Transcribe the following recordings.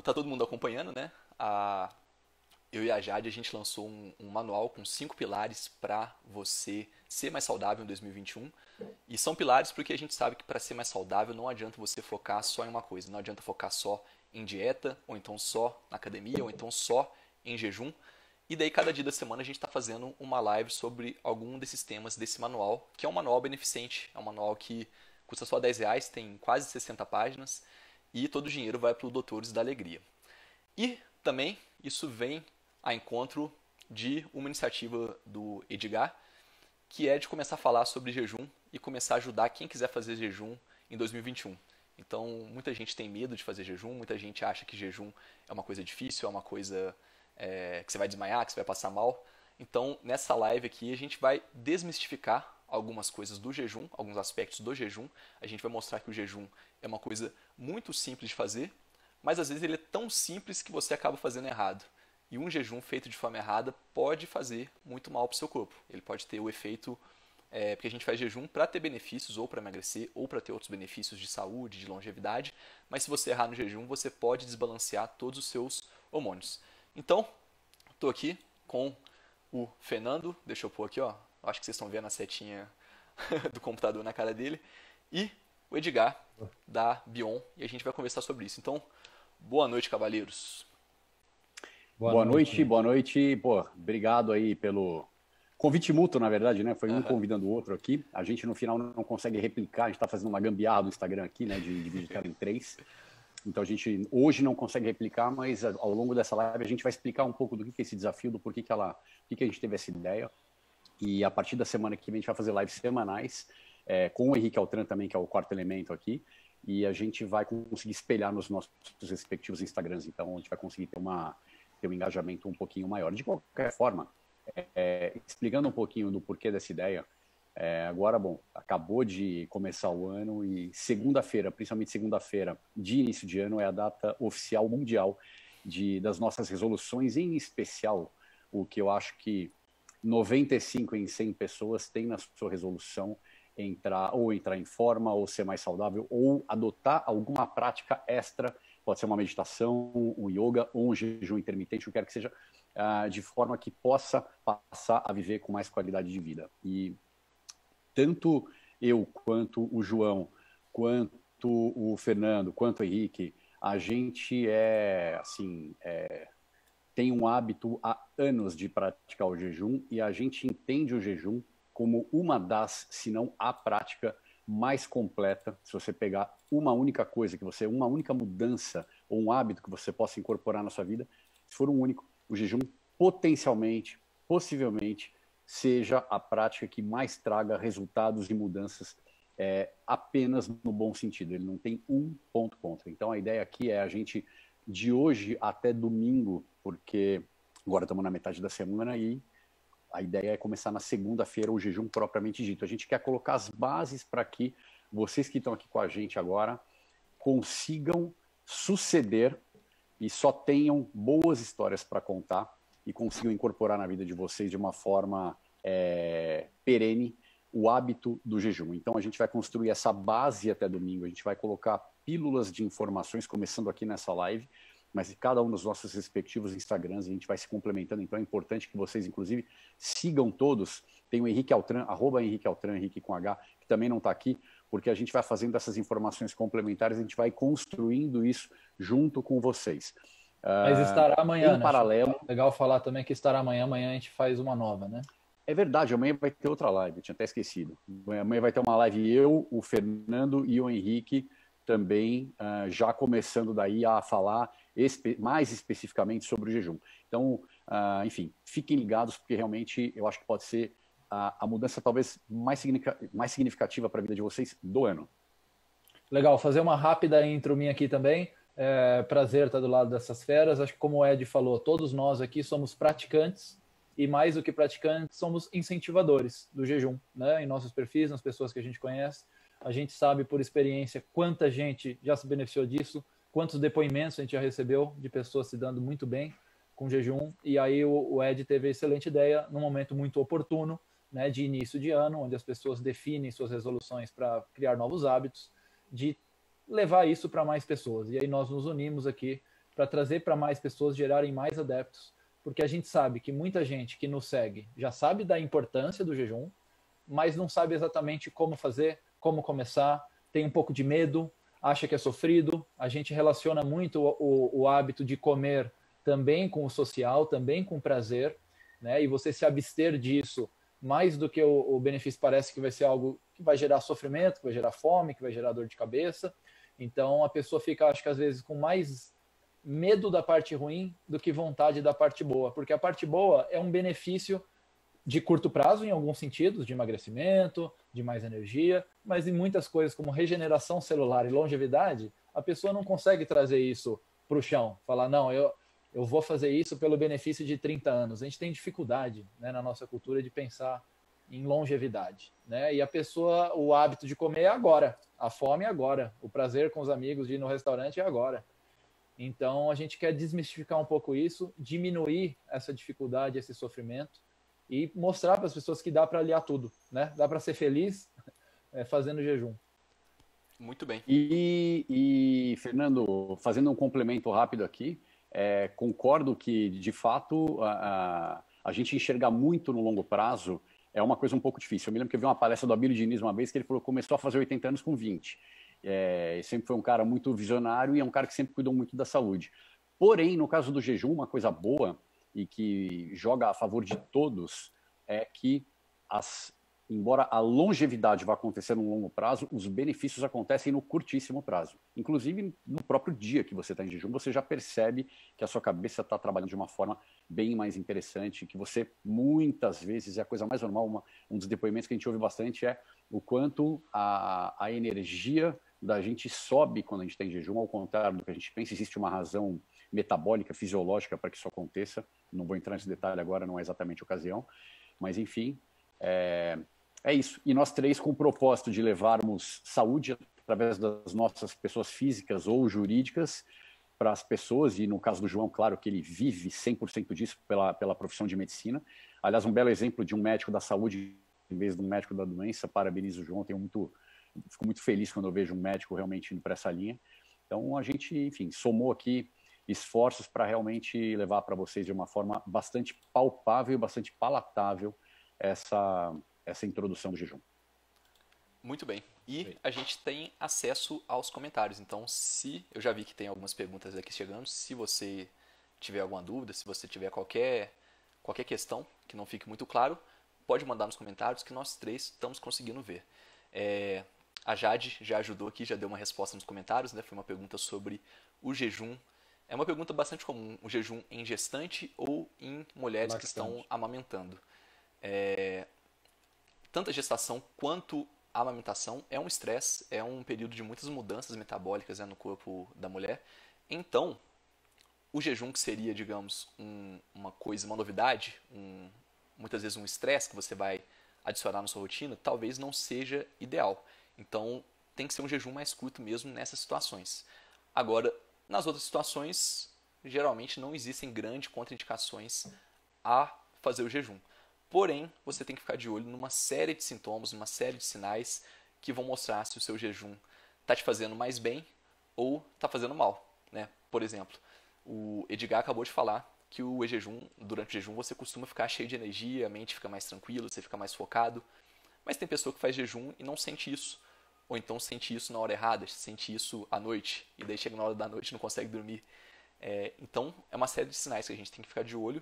tá todo mundo acompanhando, né? Eu e a Jade, a gente lançou um manual com 5 pilares para você ser mais saudável em 2021. E são pilares porque a gente sabe que para ser mais saudável não adianta você focar só em uma coisa. Não adianta focar só em dieta, ou então só na academia, ou então só em jejum. E daí, cada dia da semana, a gente está fazendo uma live sobre algum desses temas desse manual, que é um manual beneficente. É um manual que custa só R$ 10, tem quase 60 páginas, e todo o dinheiro vai para o Doutores da Alegria. E também isso vem a encontro de uma iniciativa do Edgar, que é de começar a falar sobre jejum e começar a ajudar quem quiser fazer jejum em 2021. Então, muita gente tem medo de fazer jejum, muita gente acha que jejum é uma coisa difícil, é uma coisa que você vai desmaiar, que você vai passar mal. Então, nessa live aqui, a gente vai desmistificar algumas coisas do jejum, alguns aspectos do jejum. A gente vai mostrar que o jejum é uma coisa muito simples de fazer, mas às vezes ele é tão simples que você acaba fazendo errado. E um jejum feito de forma errada pode fazer muito mal para o seu corpo. Ele pode ter o efeito, porque a gente faz jejum para ter benefícios, ou para emagrecer, ou para ter outros benefícios de saúde, de longevidade. Mas se você errar no jejum, você pode desbalancear todos os seus hormônios. Então, estou aqui com o Fernando, deixa eu pôr aqui, ó. Acho que vocês estão vendo a setinha do computador na cara dele. E o Edgar, da Bion, e a gente vai conversar sobre isso. Então, boa noite, cavaleiros. Boa noite, boa noite. Pô, obrigado aí pelo convite mútuo, na verdade, né? Foi um Aham. convidando o outro aqui. A gente, no final, não consegue replicar. A gente está fazendo uma gambiarra do Instagram aqui, né? De dividir tela em três. Então, a gente hoje não consegue replicar, mas ao longo dessa live a gente vai explicar um pouco do que é esse desafio, do porquê que a gente teve essa ideia. E a partir da semana que vem a gente vai fazer lives semanais com o Henrique Altran também, que é o quarto elemento aqui. E a gente vai conseguir espelhar nos nossos respectivos Instagrams. Então, a gente vai conseguir ter um engajamento um pouquinho maior. De qualquer forma, explicando um pouquinho do porquê dessa ideia, agora, bom, acabou de começar o ano e segunda-feira, principalmente segunda-feira de início de ano, é a data oficial mundial das nossas resoluções, em especial o que eu acho que 95 em 100 pessoas têm na sua resolução entrar em forma, ou ser mais saudável, ou adotar alguma prática extra. Pode ser uma meditação, um yoga ou um jejum intermitente, o que quer que seja, de forma que possa passar a viver com mais qualidade de vida. E tanto eu, quanto o João, quanto o Fernando, quanto o Henrique, a gente tem um hábito há anos de praticar o jejum e a gente entende o jejum como uma das, se não a prática mais completa. Se você pegar uma única coisa, uma única mudança ou um hábito que você possa incorporar na sua vida, se for um único, o jejum potencialmente, possivelmente, seja a prática que mais traga resultados e mudanças apenas no bom sentido. Ele não tem um ponto contra. Então a ideia aqui é a gente, de hoje até domingo, porque agora estamos na metade da semana e a ideia é começar na segunda-feira o jejum propriamente dito. A gente quer colocar as bases para que vocês que estão aqui com a gente agora consigam suceder e só tenham boas histórias para contar e consigam incorporar na vida de vocês de uma forma perene o hábito do jejum. Então a gente vai construir essa base até domingo, a gente vai colocar pílulas de informações, começando aqui nessa live, mas em cada um dos nossos respectivos Instagrams a gente vai se complementando, então é importante que vocês, inclusive, sigam todos. Tem o Henrique Altran, @Henrique Altran, Henrique com H, que também não está aqui, porque a gente vai fazendo essas informações complementares, a gente vai construindo isso junto com vocês. Mas estará amanhã, Em né? paralelo... Legal falar também que estará amanhã. Amanhã a gente faz uma nova, né? É verdade, amanhã vai ter outra live, eu tinha até esquecido. Amanhã vai ter uma live eu, o Fernando e o Henrique também, já começando daí a falar mais especificamente sobre o jejum. Então, enfim, fiquem ligados, porque realmente eu acho que pode ser a mudança talvez mais significativa para a vida de vocês do ano. Legal, fazer uma rápida intro minha aqui também. Prazer estar do lado dessas feras. Acho que, como o Ed falou, todos nós aqui somos praticantes e, mais do que praticantes, somos incentivadores do jejum, né? Em nossos perfis, nas pessoas que a gente conhece. A gente sabe por experiência quanta gente já se beneficiou disso, quantos depoimentos a gente já recebeu de pessoas se dando muito bem com jejum. E aí o Ed teve a excelente ideia, num momento muito oportuno, né, de início de ano, onde as pessoas definem suas resoluções para criar novos hábitos, de levar isso para mais pessoas. E aí nós nos unimos aqui para trazer para mais pessoas, gerarem mais adeptos, porque a gente sabe que muita gente que nos segue já sabe da importância do jejum, mas não sabe exatamente como fazer, como começar, tem um pouco de medo, acha que é sofrido. A gente relaciona muito o hábito de comer também com o social, também com o prazer, né? E você se abster disso, mais do que o benefício, parece que vai ser algo que vai gerar sofrimento, que vai gerar fome, que vai gerar dor de cabeça. Então a pessoa fica, acho que às vezes, com mais medo da parte ruim do que vontade da parte boa, porque a parte boa é um benefício de curto prazo, em alguns sentidos, de emagrecimento, de mais energia, mas em muitas coisas como regeneração celular e longevidade, a pessoa não consegue trazer isso para o chão, falar, não, eu vou fazer isso pelo benefício de 30 anos. A gente tem dificuldade, né, na nossa cultura de pensar em longevidade, né? E a pessoa, o hábito de comer é agora, a fome é agora, o prazer com os amigos de ir no restaurante é agora. Então, a gente quer desmistificar um pouco isso, diminuir essa dificuldade, esse sofrimento e mostrar para as pessoas que dá para aliar tudo, né? Dá para ser feliz fazendo jejum. Muito bem. E Fernando, fazendo um complemento rápido aqui, concordo que, de fato, a gente enxergar muito no longo prazo é uma coisa um pouco difícil. Eu me lembro que eu vi uma palestra do Abílio Diniz uma vez que ele falou que começou a fazer 80 anos com 20. Sempre foi um cara muito visionário e é um cara que sempre cuidou muito da saúde. Porém, no caso do jejum, uma coisa boa e que joga a favor de todos é que, embora a longevidade vá acontecer no longo prazo, os benefícios acontecem no curtíssimo prazo. Inclusive, no próprio dia que você está em jejum, você já percebe que a sua cabeça está trabalhando de uma forma bem mais interessante, que você, muitas vezes, é a coisa mais normal, um dos depoimentos que a gente ouve bastante é o quanto a energia da gente sobe quando a gente está em jejum, ao contrário do que a gente pensa. Existe uma razão metabólica, fisiológica para que isso aconteça. Não vou entrar nesse detalhe agora, não é exatamente a ocasião. Mas, enfim, é isso. E nós três com o propósito de levarmos saúde através das nossas pessoas físicas ou jurídicas para as pessoas, e no caso do João, claro que ele vive 100% disso pela profissão de medicina. Aliás, um belo exemplo de um médico da saúde em vez de um médico da doença. Parabenizo o João, fico muito feliz quando eu vejo um médico realmente indo para essa linha. Então, a gente, enfim, somou aqui esforços para realmente levar para vocês de uma forma bastante palpável e bastante palatável essa introdução do jejum. Muito bem. E a gente tem acesso aos comentários. Então, eu já vi que tem algumas perguntas aqui chegando. Se você tiver alguma dúvida, se você tiver qualquer questão que não fique muito claro, pode mandar nos comentários que nós três estamos conseguindo ver. A Jade já ajudou aqui, já deu uma resposta nos comentários, né? Foi uma pergunta sobre o jejum. É uma pergunta bastante comum, o jejum em gestante ou em mulheres que estão amamentando. Tanto a gestação quanto a amamentação é um estresse, é um período de muitas mudanças metabólicas, né, no corpo da mulher. Então, o jejum, que seria, digamos, uma novidade, muitas vezes um estresse que você vai adicionar na sua rotina, talvez não seja ideal. Então, tem que ser um jejum mais curto mesmo nessas situações. Agora, nas outras situações, geralmente não existem grandes contraindicações a fazer o jejum. Porém, você tem que ficar de olho numa série de sintomas, numa série de sinais que vão mostrar se o seu jejum está te fazendo mais bem ou está fazendo mal, né? Por exemplo, o Edgar acabou de falar que durante o jejum você costuma ficar cheio de energia, a mente fica mais tranquila, você fica mais focado. Mas tem pessoa que faz jejum e não sente isso. Ou então sente isso na hora errada, sente isso à noite, e daí chega na hora da noite e não consegue dormir. Então, é uma série de sinais que a gente tem que ficar de olho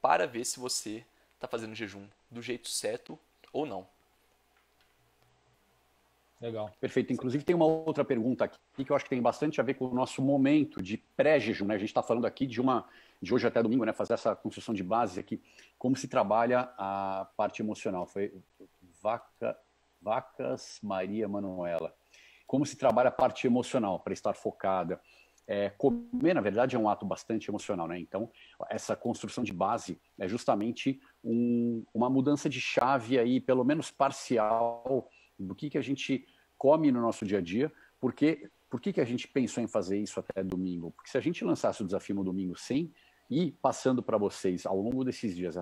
para ver se você está fazendo jejum do jeito certo ou não. Legal. Perfeito. Inclusive, tem uma outra pergunta aqui que eu acho que tem bastante a ver com o nosso momento de pré-jejum, né? A gente está falando aqui de hoje até domingo, né? Fazer essa construção de base aqui, como se trabalha a parte emocional. Foi Vacas Maria Manuela. Como se trabalha a parte emocional para estar focada. Comer, na verdade, é um ato bastante emocional, né? Então, essa construção de base é justamente uma mudança de chave aí, pelo menos parcial, do que a gente come no nosso dia a dia. Por que a gente pensou em fazer isso até domingo? Porque se a gente lançasse o desafio no domingo sem ir passando para vocês, ao longo desses dias,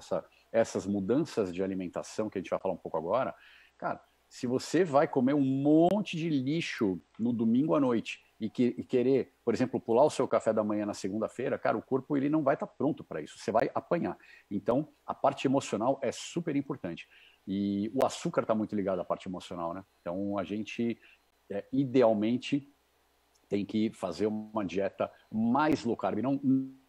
essas mudanças de alimentação, que a gente vai falar um pouco agora, cara, Se você vai comer um monte de lixo no domingo à noite e querer, por exemplo, pular o seu café da manhã na segunda-feira, cara, o corpo ele não vai estar pronto para isso. Você vai apanhar. Então, a parte emocional é super importante. E o açúcar está muito ligado à parte emocional, né? Então, a gente, idealmente, tem que fazer uma dieta mais low carb. Não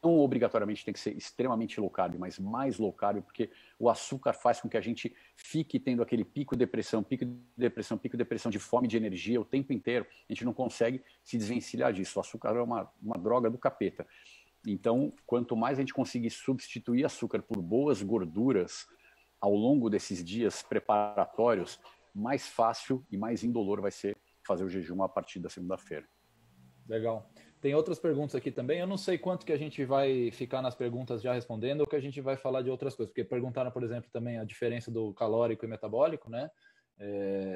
obrigatoriamente tem que ser extremamente low carb, mas mais low carb, porque o açúcar faz com que a gente fique tendo aquele pico de depressão, pico de depressão, pico de depressão, de fome, de energia o tempo inteiro. A gente não consegue se desvencilhar disso. O açúcar é uma droga do capeta. Então, quanto mais a gente conseguir substituir açúcar por boas gorduras ao longo desses dias preparatórios, mais fácil e mais indolor vai ser fazer o jejum a partir da segunda-feira. Legal. Tem outras perguntas aqui também. Eu não sei quanto que a gente vai ficar nas perguntas já respondendo ou que a gente vai falar de outras coisas. Porque perguntaram, por exemplo, também a diferença do calórico e metabólico, né?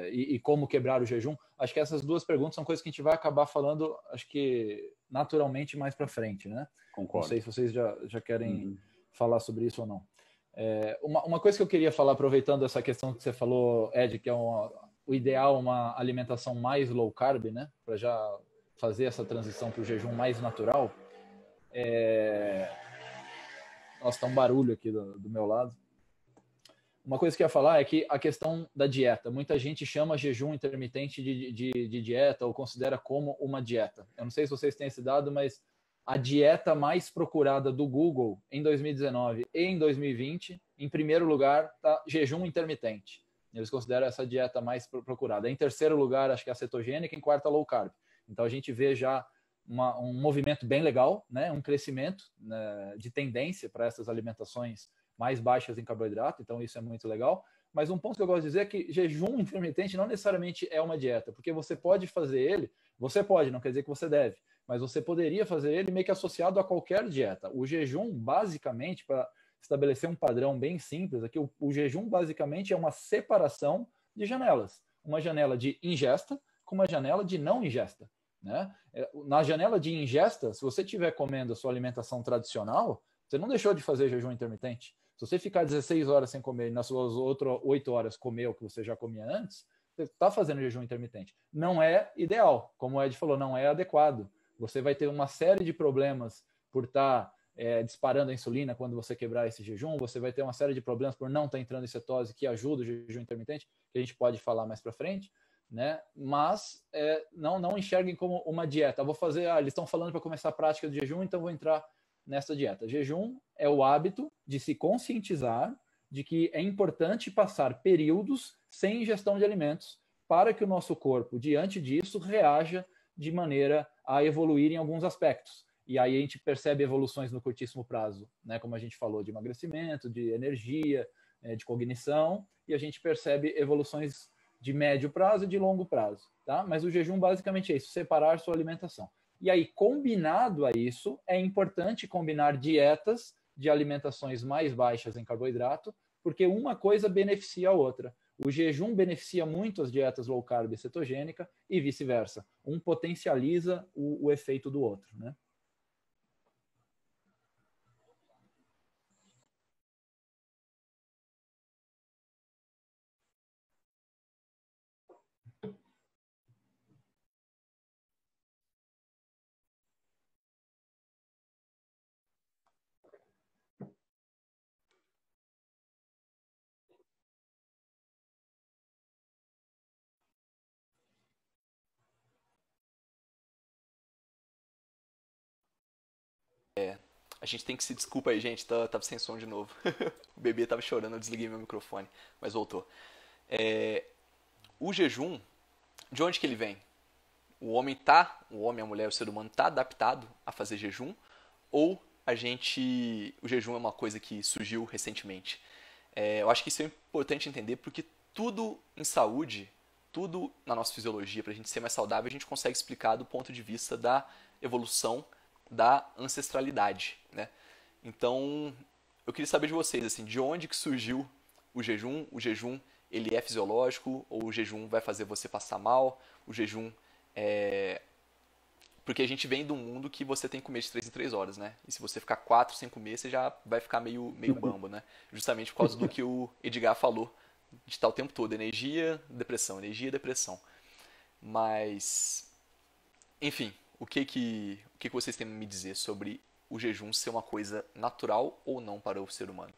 E como quebrar o jejum. Acho que essas duas perguntas são coisas que a gente vai acabar falando, acho que naturalmente mais para frente, né? Concordo. Não sei se vocês já querem falar sobre isso ou não. Uma coisa que eu queria falar, aproveitando essa questão que você falou, Ed, que é o ideal, uma alimentação mais low carb, né? Para já fazer essa transição para o jejum mais natural. Nossa, tá um barulho aqui do meu lado. Uma coisa que eu ia falar é que a questão da dieta. Muita gente chama jejum intermitente de dieta ou considera como uma dieta. Eu não sei se vocês têm esse dado, mas a dieta mais procurada do Google em 2019 e em 2020, em primeiro lugar, está jejum intermitente. Eles consideram essa dieta mais procurada. Em terceiro lugar, acho que é a cetogênica, em quarto, a low carb. Então, a gente vê já um movimento bem legal, né? Um crescimento, né, de tendência para essas alimentações mais baixas em carboidrato, então isso é muito legal. Mas um ponto que eu gosto de dizer é que jejum intermitente não necessariamente é uma dieta, porque você pode fazer ele, não quer dizer que você deve, mas você poderia fazer ele meio que associado a qualquer dieta. O jejum, basicamente, para estabelecer um padrão bem simples, aqui o jejum basicamente é uma separação de janelas. Uma janela de ingesta com uma janela de não ingesta. Né? Na janela de ingesta, se você estiver comendo a sua alimentação tradicional, você não deixou de fazer jejum intermitente. Se você ficar 16 horas sem comer e nas suas outras 8 horas comer o que você já comia antes, você está fazendo jejum intermitente. Não é ideal, como o Ed falou, não é adequado. Você vai ter uma série de problemas por estar disparando a insulina quando você quebrar esse jejum, você vai ter uma série de problemas por não estar entrando em cetose, que ajuda o jejum intermitente, que a gente pode falar mais para frente. Né? Mas não enxerguem como uma dieta. Eu vou fazer, eles estão falando para começar a prática de jejum, então vou entrar nessa dieta. Jejum é o hábito de se conscientizar de que é importante passar períodos sem ingestão de alimentos para que o nosso corpo, diante disso, reaja de maneira a evoluir em alguns aspectos. E aí a gente percebe evoluções no curtíssimo prazo, né? Como a gente falou, de emagrecimento, de energia, de cognição, e a gente percebe evoluções de médio prazo e de longo prazo, tá? Mas o jejum basicamente é isso, separar sua alimentação. E aí, combinado a isso, é importante combinar dietas de alimentações mais baixas em carboidrato, porque uma coisa beneficia a outra. O jejum beneficia muito as dietas low carb e cetogênica e vice-versa. Um potencializa o efeito do outro, né? A gente tem que se desculpa aí, gente, tava sem som de novo. O bebê tava chorando, eu desliguei meu microfone, mas voltou. O jejum, de onde que ele vem? O homem, a mulher, o ser humano tá adaptado a fazer jejum? Ou o jejum é uma coisa que surgiu recentemente? Eu acho que isso é importante entender porque tudo em saúde, tudo na nossa fisiologia, para a gente ser mais saudável, a gente consegue explicar do ponto de vista da evolução, da ancestralidade, né? Então, eu queria saber de vocês, assim, de onde que surgiu o jejum? O jejum, ele é fisiológico? Ou o jejum vai fazer você passar mal? O jejum é... Porque a gente vem de um mundo que você tem que comer de 3 em 3 horas, né? E se você ficar 4 sem comer, você já vai ficar meio bambo, né? Justamente por causa do que o Edgar falou de estar o tempo todo energia, depressão, energia, depressão. Mas, enfim, o que vocês têm a me dizer sobre o jejum ser uma coisa natural ou não para o ser humano?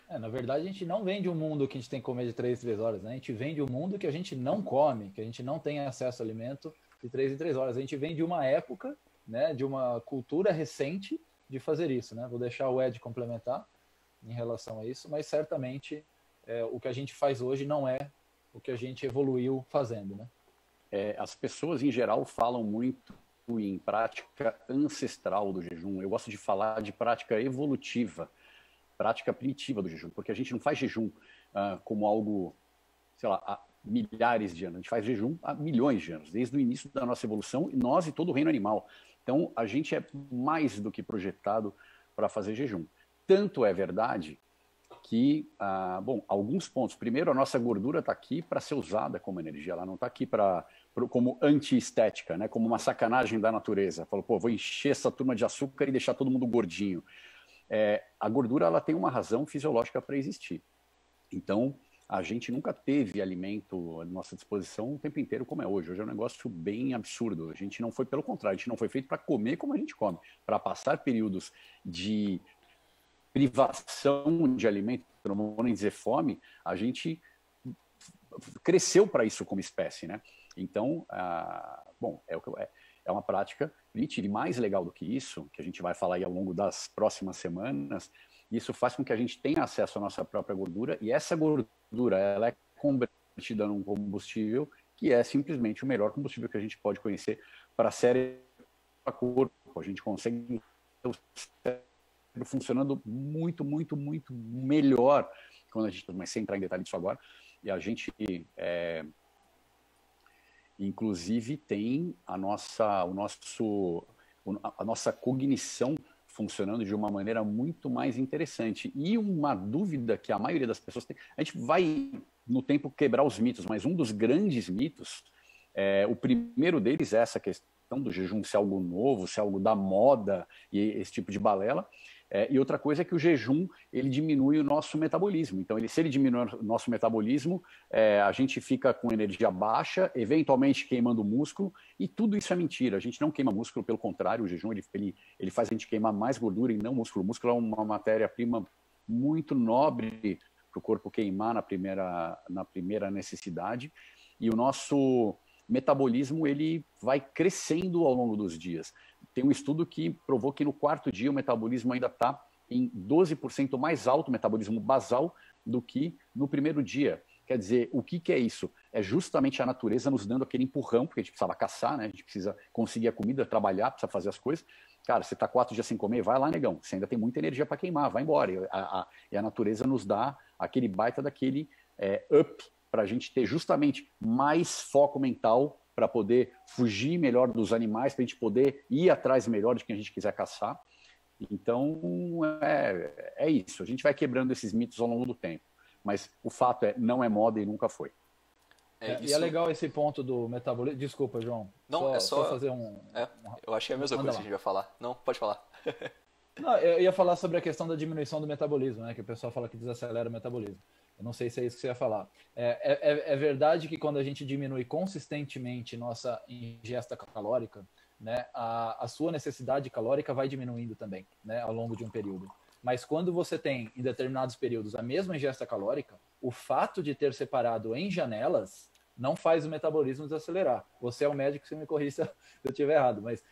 Na verdade, a gente não vem de um mundo que a gente tem que comer de 3 em 3 horas, né? A gente vem de um mundo que a gente não come, que a gente não tem acesso ao alimento de 3 em 3 horas. A gente vem de uma época, né, de uma cultura recente de fazer isso, né? Vou deixar o Ed complementar em relação a isso, mas certamente o que a gente faz hoje não é o que a gente evoluiu fazendo, né? As pessoas, em geral, falam muito em prática ancestral do jejum. Eu gosto de falar de prática evolutiva, prática primitiva do jejum, porque a gente não faz jejum como algo, sei lá, há milhares de anos. A gente faz jejum há milhões de anos, desde o início da nossa evolução, e nós e todo o reino animal. Então, a gente é mais do que projetado para fazer jejum. Tanto é verdade que, bom, alguns pontos. Primeiro, a nossa gordura está aqui para ser usada como energia, ela não está aqui como anti-estética, né? Como uma sacanagem da natureza. Falou, pô, vou encher essa turma de açúcar e deixar todo mundo gordinho. A gordura ela tem uma razão fisiológica para existir. Então, a gente nunca teve alimento à nossa disposição o tempo inteiro como é hoje. Hoje é um negócio bem absurdo. A gente não foi, pelo contrário, a gente não foi feito para comer como a gente come, para passar períodos de privação de alimento, para não dizer fome. A gente cresceu para isso como espécie, né? Então, bom, é uma prática primitiva. E mais legal do que isso, que a gente vai falar aí ao longo das próximas semanas, isso faz com que a gente tenha acesso à nossa própria gordura, e essa gordura ela é convertida num combustível que é simplesmente o melhor combustível que a gente pode conhecer para cérebro, para corpo. A gente consegue ter o cérebro funcionando muito, muito, muito melhor quando a gente, mas sem entrar em detalhe disso agora, e a gente inclusive tem a nossa cognição funcionando de uma maneira muito mais interessante. E uma dúvida que a maioria das pessoas tem, a gente vai no tempo quebrar os mitos, mas um dos grandes mitos, o primeiro deles é essa questão do jejum ser algo novo, ser algo da moda e esse tipo de balela. E outra coisa é que o jejum ele diminui o nosso metabolismo. Então, se ele diminui o nosso metabolismo, a gente fica com energia baixa, eventualmente queimando músculo, e tudo isso é mentira. A gente não queima músculo, pelo contrário, o jejum ele faz a gente queimar mais gordura e não músculo. O músculo é uma matéria-prima muito nobre para o corpo queimar na primeira necessidade, e o nosso metabolismo ele vai crescendo ao longo dos dias. Tem um estudo que provou que no quarto dia o metabolismo ainda está em 12% mais alto, o metabolismo basal, do que no primeiro dia. Quer dizer, o que é isso? É justamente a natureza nos dando aquele empurrão, porque a gente precisava caçar, né? A gente precisa conseguir a comida, trabalhar, precisa fazer as coisas. Cara, você está 4 dias sem comer, vai lá, negão. Você ainda tem muita energia para queimar, vai embora. E a natureza nos dá aquele baita daquele up para a gente ter justamente mais foco mental para poder fugir melhor dos animais, para a gente poder ir atrás melhor de quem a gente quiser caçar. Então, é isso. A gente vai quebrando esses mitos ao longo do tempo. Mas o fato não é moda e nunca foi. E é legal esse ponto do metabolismo. Desculpa, João. Não, só fazer um... eu achei a mesma coisa que a gente vai falar. Não, pode falar. Não, eu ia falar sobre a questão da diminuição do metabolismo, né? Que o pessoal fala que desacelera o metabolismo. Eu não sei se é isso que você ia falar. É verdade que quando a gente diminui consistentemente nossa ingesta calórica, né, a sua necessidade calórica vai diminuindo também, né, ao longo de um período. Mas quando você tem, em determinados períodos, a mesma ingesta calórica, o fato de ter separado em janelas não faz o metabolismo desacelerar. Você é o médico, você me corrija se eu estiver errado, mas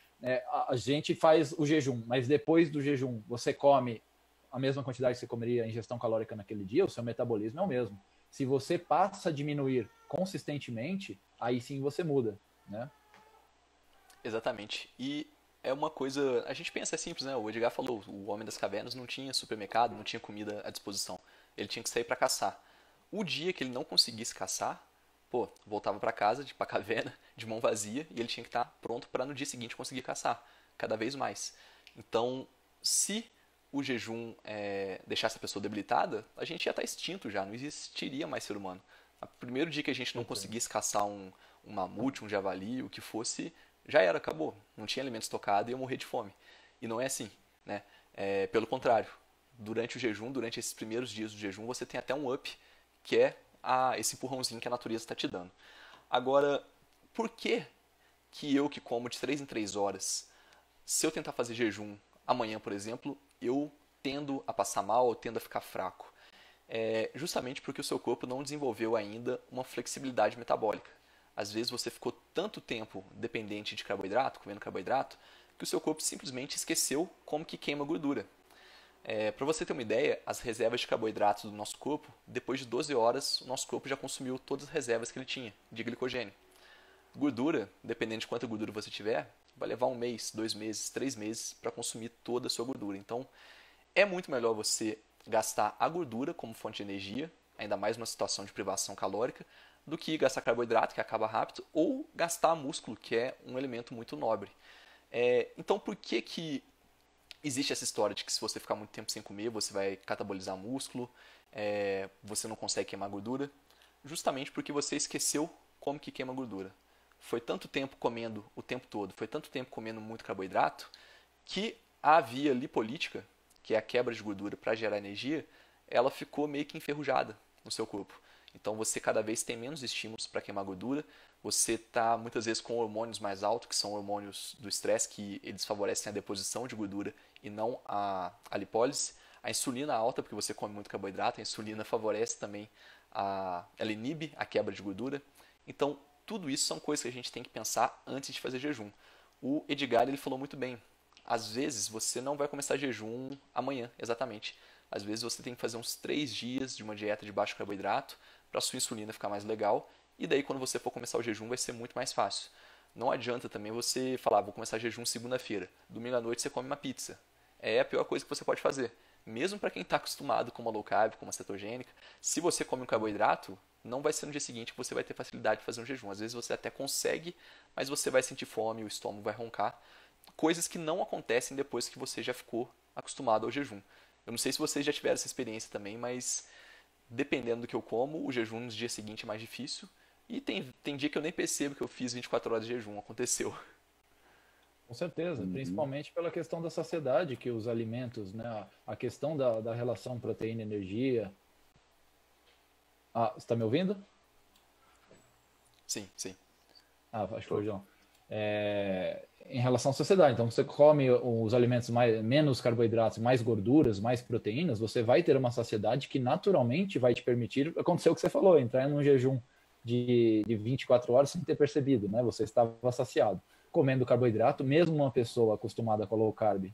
a gente faz o jejum, mas depois do jejum você come a mesma quantidade que você comeria em ingestão calórica naquele dia, o seu metabolismo é o mesmo. Se você passa a diminuir consistentemente, aí sim você muda, né? Exatamente. E é uma coisa, a gente pensa, é simples, né? O Edgar falou, o homem das cavernas não tinha supermercado, não tinha comida à disposição. Ele tinha que sair para caçar. O dia que ele não conseguisse caçar, voltava para casa, para a caverna, de mão vazia, e ele tinha que estar pronto para no dia seguinte conseguir caçar, cada vez mais. Então, se o jejum deixasse a pessoa debilitada, a gente ia estar extinto já, não existiria mais ser humano. No primeiro dia que a gente não conseguisse caçar um mamute, um javali, o que fosse, já era, acabou. Não tinha alimento estocado e ia morrer de fome. E não é assim, né? Pelo contrário, durante o jejum, durante esses primeiros dias do jejum, você tem até um up, que é esse empurrãozinho que a natureza está te dando. Agora, por que eu que como de 3 em 3 horas, se eu tentar fazer jejum amanhã, por exemplo, eu tendo a passar mal, eu tendo a ficar fraco? É justamente porque o seu corpo não desenvolveu ainda uma flexibilidade metabólica. Às vezes você ficou tanto tempo dependente de carboidrato, comendo carboidrato, que o seu corpo simplesmente esqueceu como que queima gordura. Para você ter uma ideia, as reservas de carboidratos do nosso corpo, depois de 12 horas, o nosso corpo já consumiu todas as reservas que ele tinha de glicogênio. Gordura, dependendo de quanta gordura você tiver, vai levar 1 mês, 2 meses, 3 meses para consumir toda a sua gordura. Então, é muito melhor você gastar a gordura como fonte de energia, ainda mais numa situação de privação calórica, do que gastar carboidrato, que acaba rápido, ou gastar músculo, que é um elemento muito nobre. Então, por que existe essa história de que se você ficar muito tempo sem comer, você vai catabolizar músculo, você não consegue queimar gordura? Justamente porque você esqueceu como que queima gordura. Foi tanto tempo comendo o tempo todo, foi tanto tempo comendo muito carboidrato, que a via lipolítica, que é a quebra de gordura para gerar energia, ela ficou meio que enferrujada no seu corpo. Então você cada vez tem menos estímulos para queimar gordura, você está muitas vezes com hormônios mais altos, que são hormônios do estresse, que eles favorecem a deposição de gordura e não a lipólise. A insulina alta, porque você come muito carboidrato, a insulina favorece também, ela inibe a quebra de gordura. Então, tudo isso são coisas que a gente tem que pensar antes de fazer jejum. O Edgar ele falou muito bem. Às vezes você não vai começar jejum amanhã, exatamente. Às vezes você tem que fazer uns 3 dias de uma dieta de baixo carboidrato para a sua insulina ficar mais legal. E daí quando você for começar o jejum vai ser muito mais fácil. Não adianta também você falar, vou começar jejum segunda-feira. Domingo à noite você come uma pizza. É a pior coisa que você pode fazer. Mesmo para quem está acostumado com uma low carb, com uma cetogênica, se você come um carboidrato, não vai ser no dia seguinte que você vai ter facilidade de fazer um jejum. Às vezes você até consegue, mas você vai sentir fome, o estômago vai roncar. Coisas que não acontecem depois que você já ficou acostumado ao jejum. Eu não sei se vocês já tiveram essa experiência também, mas dependendo do que eu como, o jejum no dia seguinte é mais difícil. E tem dia que eu nem percebo que eu fiz 24 horas de jejum, aconteceu. Com certeza, principalmente pela questão da saciedade que os alimentos, né? A questão da relação proteína-energia. Ah, você está me ouvindo? Sim, sim. Acho que foi o João. Em relação à saciedade, então você come os alimentos menos carboidratos, mais gorduras, mais proteínas, você vai ter uma saciedade que naturalmente vai te permitir, aconteceu o que você falou, entrar num jejum de 24 horas sem ter percebido, né? Você estava saciado. Comendo carboidrato, mesmo uma pessoa acostumada com a low carb,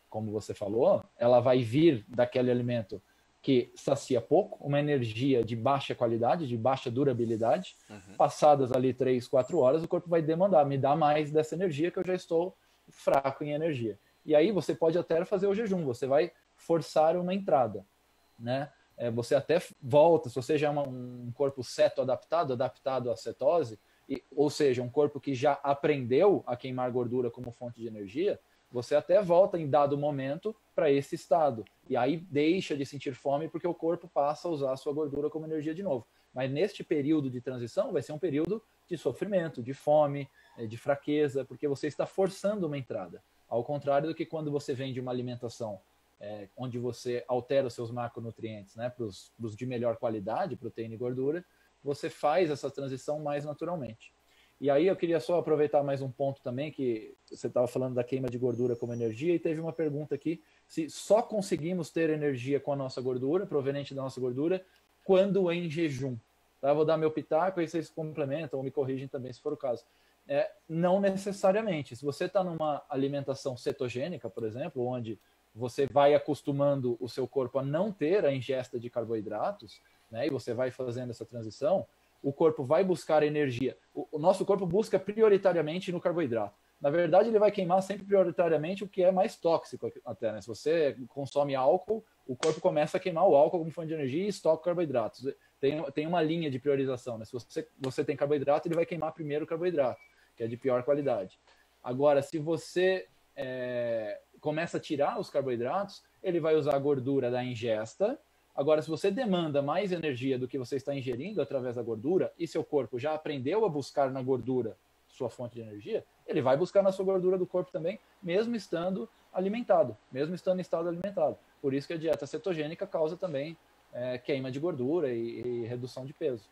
como você falou, ela vai vir daquele alimento que sacia pouco, uma energia de baixa qualidade, de baixa durabilidade. Passadas ali 3, 4 horas, o corpo vai demandar, me dá mais dessa energia que eu já estou fraco em energia. E aí você pode até fazer o jejum, você vai forçar uma entrada, né? Você até volta, se você já é um corpo adaptado à cetose, ou seja, um corpo que já aprendeu a queimar gordura como fonte de energia, você até volta em dado momento para esse estado. E aí deixa de sentir fome porque o corpo passa a usar a sua gordura como energia de novo. Mas neste período de transição vai ser um período de sofrimento, de fome, de fraqueza, porque você está forçando uma entrada. Ao contrário do que quando você vem de uma alimentação onde você altera os seus macronutrientes, né, para os de melhor qualidade, proteína e gordura, você faz essa transição mais naturalmente. E aí eu queria só aproveitar mais um ponto também, que você estava falando da queima de gordura como energia, e teve uma pergunta aqui, se só conseguimos ter energia com a nossa gordura, proveniente da nossa gordura, quando em jejum. Tá? Eu vou dar meu pitaco, aí vocês complementam ou me corrigem também, se for o caso. Não necessariamente. Se você está numa alimentação cetogênica, por exemplo, onde você vai acostumando o seu corpo a não ter a ingesta de carboidratos, né, e você vai fazendo essa transição, o corpo vai buscar energia. O nosso corpo busca prioritariamente no carboidrato. Na verdade, ele vai queimar sempre prioritariamente o que é mais tóxico até, né? Se você consome álcool, o corpo começa a queimar o álcool como fonte de energia e estoca carboidratos. Tem uma linha de priorização, né? Se você tem carboidrato, ele vai queimar primeiro o carboidrato, que é de pior qualidade. Agora, se você começa a tirar os carboidratos, ele vai usar a gordura da ingesta. Agora, se você demanda mais energia do que você está ingerindo através da gordura, e seu corpo já aprendeu a buscar na gordura sua fonte de energia, ele vai buscar na sua gordura do corpo também, mesmo estando alimentado, mesmo estando em estado alimentado. Por isso que a dieta cetogênica causa também queima de gordura e redução de peso.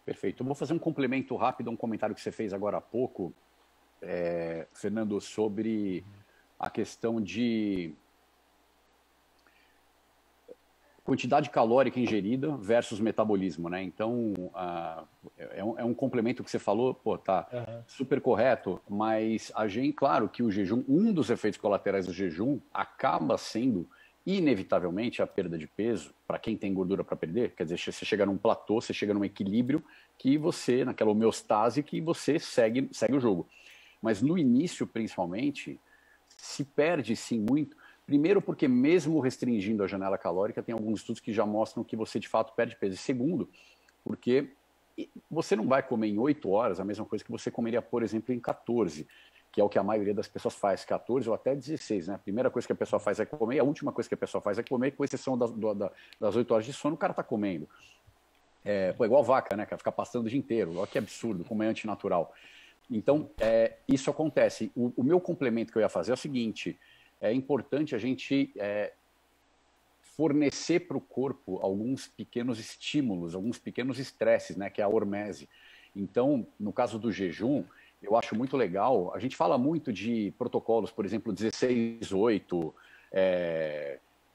Perfeito. Eu vou fazer um complemento rápido a um comentário que você fez agora há pouco, Fernando, sobre a questão de quantidade calórica ingerida versus metabolismo, né? Então, é um complemento que você falou, pô, tá super correto, mas claro que o jejum, um dos efeitos colaterais do jejum acaba sendo, inevitavelmente, a perda de peso, para quem tem gordura para perder, quer dizer, você chega num platô, você chega num equilíbrio que você, naquela homeostase, que você segue o jogo. Mas no início, principalmente, se perde sim muito. Primeiro, porque mesmo restringindo a janela calórica, tem alguns estudos que já mostram que você de fato perde peso. E segundo, porque você não vai comer em 8 horas a mesma coisa que você comeria, por exemplo, em 14, que é o que a maioria das pessoas faz, 14 ou até 16, né? A primeira coisa que a pessoa faz é comer, a última coisa que a pessoa faz é comer, com exceção das 8 horas de sono, o cara está comendo. Igual vaca, né? Que ficar pastando o dia inteiro. Olha que absurdo, como é antinatural. Então, isso acontece. O meu complemento que eu ia fazer é o seguinte: é importante a gente fornecer para o corpo alguns pequenos estímulos, alguns pequenos estresses, né, que é a hormese. Então, no caso do jejum, eu acho muito legal. A gente fala muito de protocolos, por exemplo, 16/8,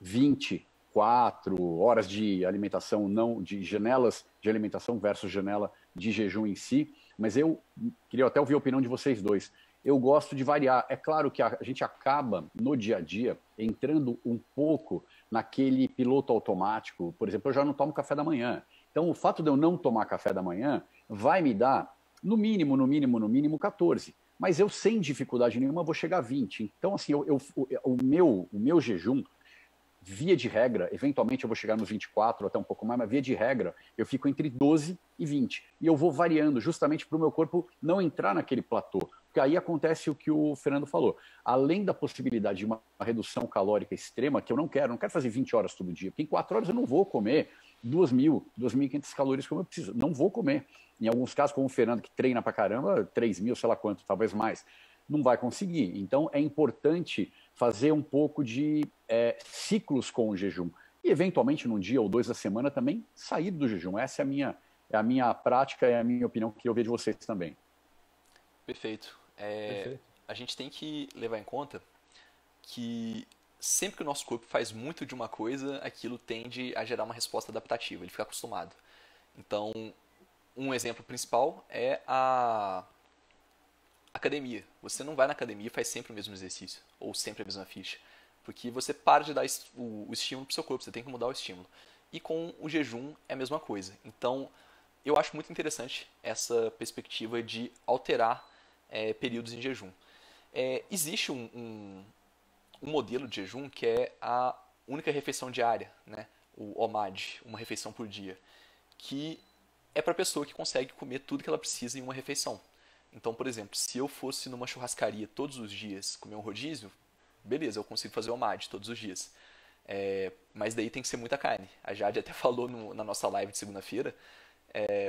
24 horas de alimentação, não de janelas de alimentação versus janela de jejum em si. Mas eu queria até ouvir a opinião de vocês dois. Eu gosto de variar. É claro que a gente acaba, no dia a dia, entrando um pouco naquele piloto automático. Por exemplo, eu já não tomo café da manhã. Então, o fato de eu não tomar café da manhã vai me dar, no mínimo, 14. Mas eu, sem dificuldade nenhuma, vou chegar a 20. Então, assim, o meu jejum, via de regra, eventualmente eu vou chegar nos 24 ou até um pouco mais, mas via de regra, eu fico entre 12 e 20. E eu vou variando justamente para o meu corpo não entrar naquele platô. Porque aí acontece o que o Fernando falou. Além da possibilidade de uma redução calórica extrema, que eu não quero fazer 20 horas todo dia, porque em 4 horas eu não vou comer 2.000, 2.500 calorias como eu preciso. Não vou comer. Em alguns casos, como o Fernando, que treina pra caramba, 3.000, sei lá quanto, talvez mais, não vai conseguir. Então, é importante fazer um pouco de ciclos com o jejum. E, eventualmente, num dia ou 2 da semana, também sair do jejum. Essa é a minha prática e a minha opinião, que eu vejo de vocês também. Perfeito. A gente tem que levar em conta que sempre que o nosso corpo faz muito de uma coisa, aquilo tende a gerar uma resposta adaptativa, ele fica acostumado. Então, um exemplo principal é a academia. Você não vai na academia e faz sempre o mesmo exercício, ou sempre a mesma ficha, porque você para de dar o estímulo para o seu corpo, você tem que mudar o estímulo. E com o jejum é a mesma coisa. Então, eu acho muito interessante essa perspectiva de alterar períodos em jejum. Existe um modelo de jejum que é a única refeição diária, né? O OMAD, uma refeição por dia, que é para a pessoa que consegue comer tudo que ela precisa em uma refeição. Então, por exemplo, se eu fosse numa churrascaria todos os dias comer um rodízio, beleza, eu consigo fazer OMAD todos os dias. Mas daí tem que ser muita carne. A Jade até falou na nossa live de segunda-feira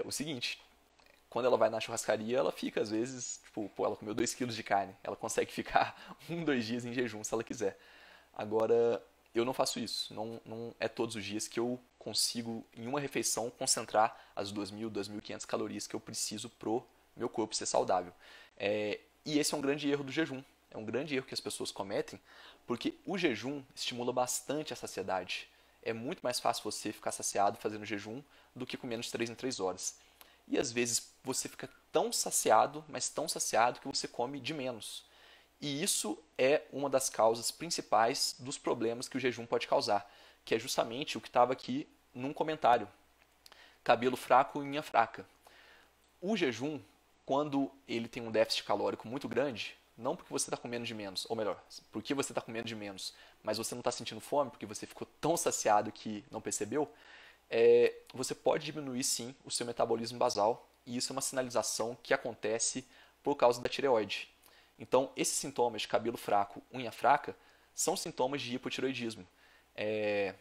o seguinte: quando ela vai na churrascaria, ela fica, às vezes, tipo, ela comeu 2 quilos de carne. Ela consegue ficar 2 dias em jejum se ela quiser. Agora, eu não faço isso. Não é todos os dias que eu consigo, em uma refeição, concentrar as 2.000, 2.500 calorias que eu preciso pro meu corpo ser saudável. E esse é um grande erro do jejum. É um grande erro que as pessoas cometem, porque o jejum estimula bastante a saciedade. É muito mais fácil você ficar saciado fazendo jejum do que comendo de 3 em 3 horas. E às vezes você fica tão saciado, mas tão saciado, que você come de menos. E isso é uma das causas principais dos problemas que o jejum pode causar, que é justamente o que estava aqui num comentário: cabelo fraco, unha fraca. O jejum, quando ele tem um déficit calórico muito grande, não porque você está comendo de menos, ou melhor, porque você está comendo de menos, mas você não está sentindo fome porque você ficou tão saciado que não percebeu, você pode diminuir sim o seu metabolismo basal, e isso é uma sinalização que acontece por causa da tireoide. Então, esses sintomas de cabelo fraco, unha fraca, são sintomas de hipotireoidismo.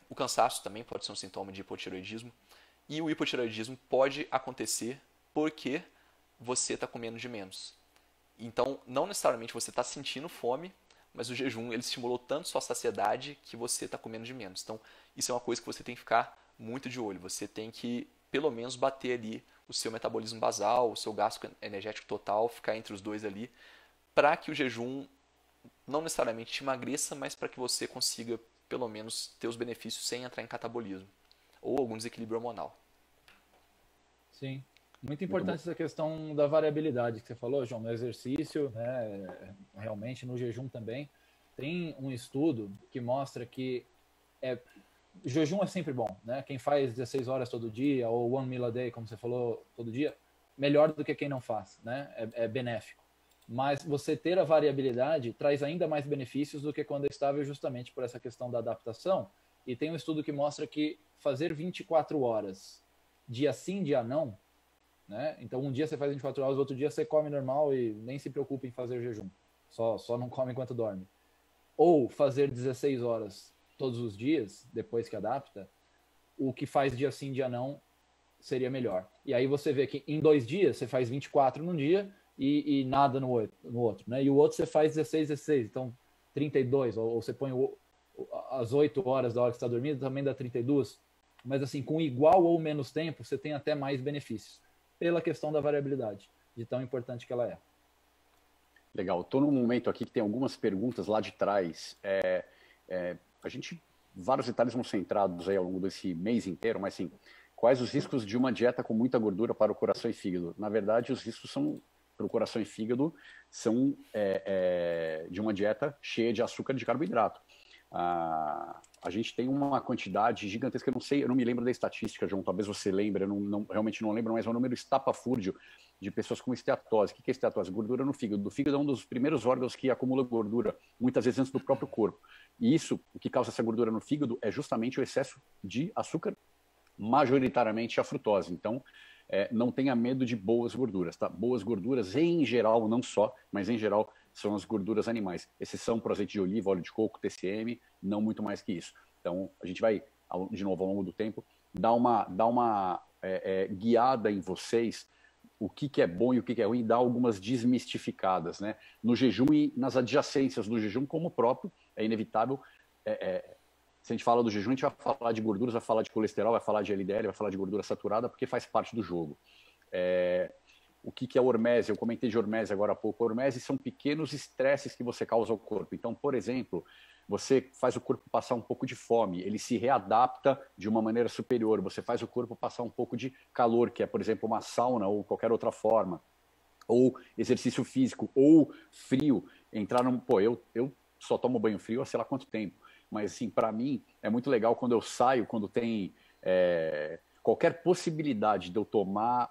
O cansaço também pode ser um sintoma de hipotireoidismo, e o hipotireoidismo pode acontecer porque você está comendo de menos. Então, não necessariamente você está sentindo fome, mas o jejum ele estimulou tanto sua saciedade que você está comendo de menos. Então, isso é uma coisa que você tem que ficar muito de olho. Você tem que, pelo menos, bater ali o seu metabolismo basal, o seu gasto energético total, ficar entre os dois ali, para que o jejum não necessariamente te emagreça, mas para que você consiga, pelo menos, ter os benefícios sem entrar em catabolismo ou algum desequilíbrio hormonal. Sim. Muito importante essa questão da variabilidade que você falou, João, no exercício, né, realmente no jejum também. Tem um estudo que mostra que jejum é sempre bom, né? Quem faz 16 horas todo dia, ou one meal a day, como você falou, todo dia, melhor do que quem não faz, né? É benéfico. Mas você ter a variabilidade traz ainda mais benefícios do que quando é estável, justamente por essa questão da adaptação. E tem um estudo que mostra que fazer 24 horas, dia sim, dia não, né? Então um dia você faz 24 horas, outro dia você come normal e nem se preocupa em fazer jejum. Só não come enquanto dorme. Ou fazer 16 horas todos os dias, depois que adapta, o que faz dia sim, dia não, seria melhor. E aí você vê que em 2 dias você faz 24 num dia e nada no outro, né? E o outro você faz 16, 16, então 32, ou você põe as 8 horas da hora que você está dormindo, também dá 32. Mas assim, com igual ou menos tempo, você tem até mais benefícios, pela questão da variabilidade, de tão importante que ela é. Legal. Estou num momento aqui que tem algumas perguntas lá de trás. A gente, vários detalhes vão ser centrados aí ao longo desse mês inteiro, mas assim, quais os riscos de uma dieta com muita gordura para o coração e fígado? Na verdade, os riscos para o coração e fígado são de uma dieta cheia de açúcar e de carboidrato. A gente tem uma quantidade gigantesca, eu não me lembro da estatística, João, talvez você lembre, eu realmente não lembro, mas é um número estapafúrdio de pessoas com esteatose. O que é esteatose? Gordura no fígado. O fígado é um dos primeiros órgãos que acumula gordura, muitas vezes antes do próprio corpo. E isso, o que causa essa gordura no fígado é justamente o excesso de açúcar, majoritariamente a frutose. Então, não tenha medo de boas gorduras, tá? Boas gorduras em geral, não só, mas em geral são as gorduras animais. Exceção para azeite de oliva, óleo de coco, TCM, não muito mais que isso. Então, a gente vai, de novo, ao longo do tempo, dar uma guiada em vocês o que é bom e o que é ruim, dar algumas desmistificadas, né? No jejum e nas adjacências do jejum, como o próprio, é inevitável. Se a gente fala do jejum, a gente vai falar de gorduras, vai falar de colesterol, vai falar de LDL, vai falar de gordura saturada, porque faz parte do jogo. O que é hormese? Eu comentei de hormese agora há pouco. Hormese são pequenos estresses que você causa ao corpo. Então, por exemplo, você faz o corpo passar um pouco de fome, ele se readapta de uma maneira superior. Você faz o corpo passar um pouco de calor, que é, por exemplo, uma sauna ou qualquer outra forma. Ou exercício físico, ou frio. Eu só tomo banho frio há sei lá quanto tempo. Mas, assim, para mim, é muito legal quando eu saio, quando tem qualquer possibilidade de eu tomar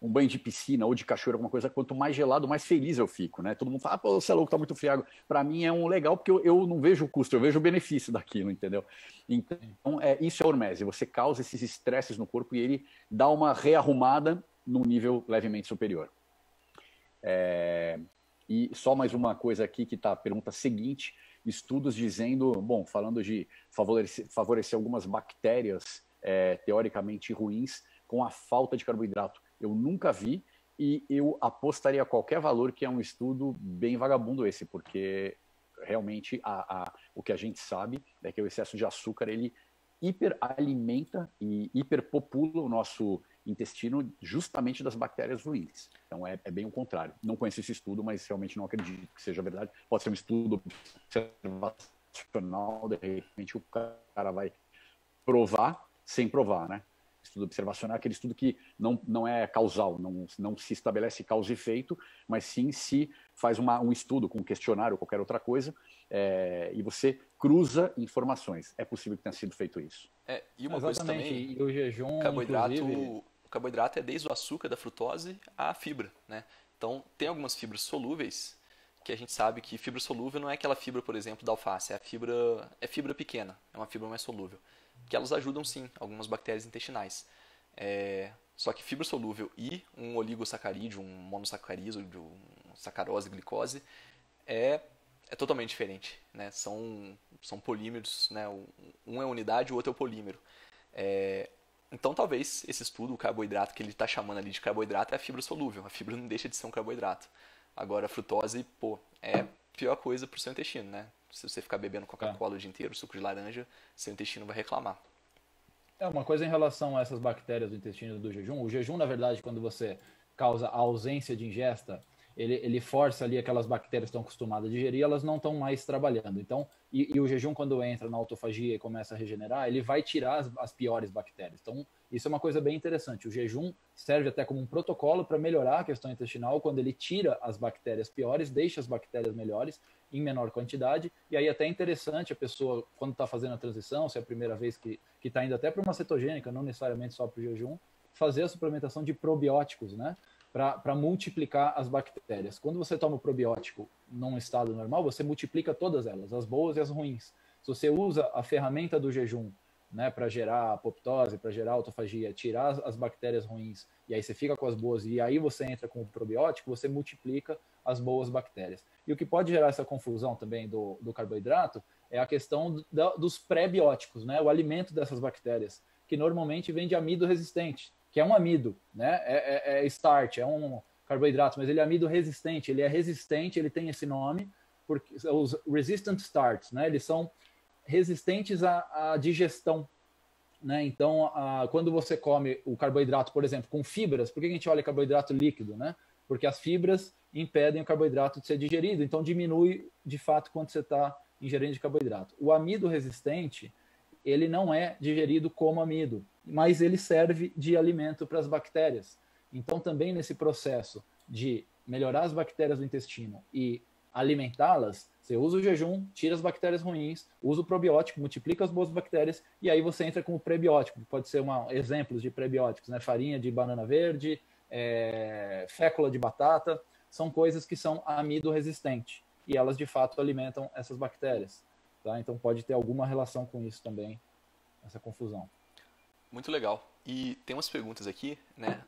um banho de piscina ou de cachoeira, alguma coisa, quanto mais gelado, mais feliz eu fico, né? Todo mundo fala, pô, você é louco, tá muito frio. Para mim é um legal, porque eu não vejo o custo, eu vejo o benefício daquilo, entendeu? Então, isso é hormese, você causa esses estresses no corpo e ele dá uma rearrumada num nível levemente superior. E só mais uma coisa aqui que está a pergunta seguinte, estudos dizendo, falando de favorecer algumas bactérias teoricamente ruins com a falta de carboidrato. Eu nunca vi e eu apostaria qualquer valor que é um estudo bem vagabundo esse, porque realmente o que a gente sabe é que o excesso de açúcar ele hiperalimenta e hiperpopula o nosso intestino justamente das bactérias ruins. Então é bem o contrário. Não conheço esse estudo, mas realmente não acredito que seja verdade. Pode ser um estudo observacional, de repente o cara vai provar sem provar, né? Estudo observacional é aquele estudo que não é causal, não se estabelece causa e efeito, mas sim se faz um estudo com um questionário ou qualquer outra coisa e você cruza informações. É possível que tenha sido feito isso. E uma coisa também, e o jejum, o carboidrato é desde o açúcar da frutose à fibra, né? Então, tem algumas fibras solúveis que a gente sabe que fibra solúvel não é aquela fibra, por exemplo, da alface, é fibra pequena, é uma fibra mais solúvel. Que elas ajudam sim algumas bactérias intestinais. Só que fibra solúvel e um oligosacarídeo, um monossacarídeo, um sacarose, glicose, é totalmente diferente, né? São polímeros, né? Um é unidade, o outro é o polímero. Então talvez esse estudo, o carboidrato que ele está chamando ali de carboidrato é a fibra solúvel. A fibra não deixa de ser um carboidrato. Agora a frutose, é pior coisa para o seu intestino, né? Se você ficar bebendo Coca-Cola o dia inteiro, suco de laranja, seu intestino vai reclamar. Uma coisa em relação a essas bactérias do intestino do jejum. O jejum, na verdade, quando você causa a ausência de ingesta, ele força ali aquelas bactérias que estão acostumadas a digerir, elas não estão mais trabalhando. Então, e o jejum, quando entra na autofagia e começa a regenerar, ele vai tirar as piores bactérias. Então, isso é uma coisa bem interessante. O jejum serve até como um protocolo para melhorar a questão intestinal, quando ele tira as bactérias piores, deixa as bactérias melhores em menor quantidade. E aí até é interessante a pessoa, quando está fazendo a transição, se é a primeira vez que está indo até para uma cetogênica, não necessariamente só para o jejum, fazer a suplementação de probióticos, né? Para multiplicar as bactérias. Quando você toma o probiótico num estado normal, você multiplica todas elas, as boas e as ruins. Se você usa a ferramenta do jejum, né, para gerar apoptose, para gerar autofagia, tirar as bactérias ruins, e aí você fica com as boas, e aí você entra com o probiótico, você multiplica as boas bactérias. E o que pode gerar essa confusão também do carboidrato é a questão dos pré-bióticos, né, o alimento dessas bactérias, que normalmente vem de amido resistente, que é um amido, né, é starch, é um carboidrato, mas ele é amido resistente, ele é resistente, ele tem esse nome, porque os resistant starts, né, eles são resistentes à digestão, né? Então, quando você come o carboidrato, por exemplo, com fibras, por que a gente olha carboidrato líquido, né? Porque as fibras impedem o carboidrato de ser digerido, então diminui de fato quanto você está ingerindo de carboidrato. O amido resistente, ele não é digerido como amido, mas ele serve de alimento para as bactérias. Então, também nesse processo de melhorar as bactérias do intestino e alimentá-las, você usa o jejum, tira as bactérias ruins, usa o probiótico, multiplica as boas bactérias e aí você entra com o prebiótico. Pode ser exemplos de prebióticos, né? Farinha de banana verde, fécula de batata, são coisas que são amido resistente e elas de fato alimentam essas bactérias. Tá? Então pode ter alguma relação com isso também, essa confusão. Muito legal. E tem umas perguntas aqui, né?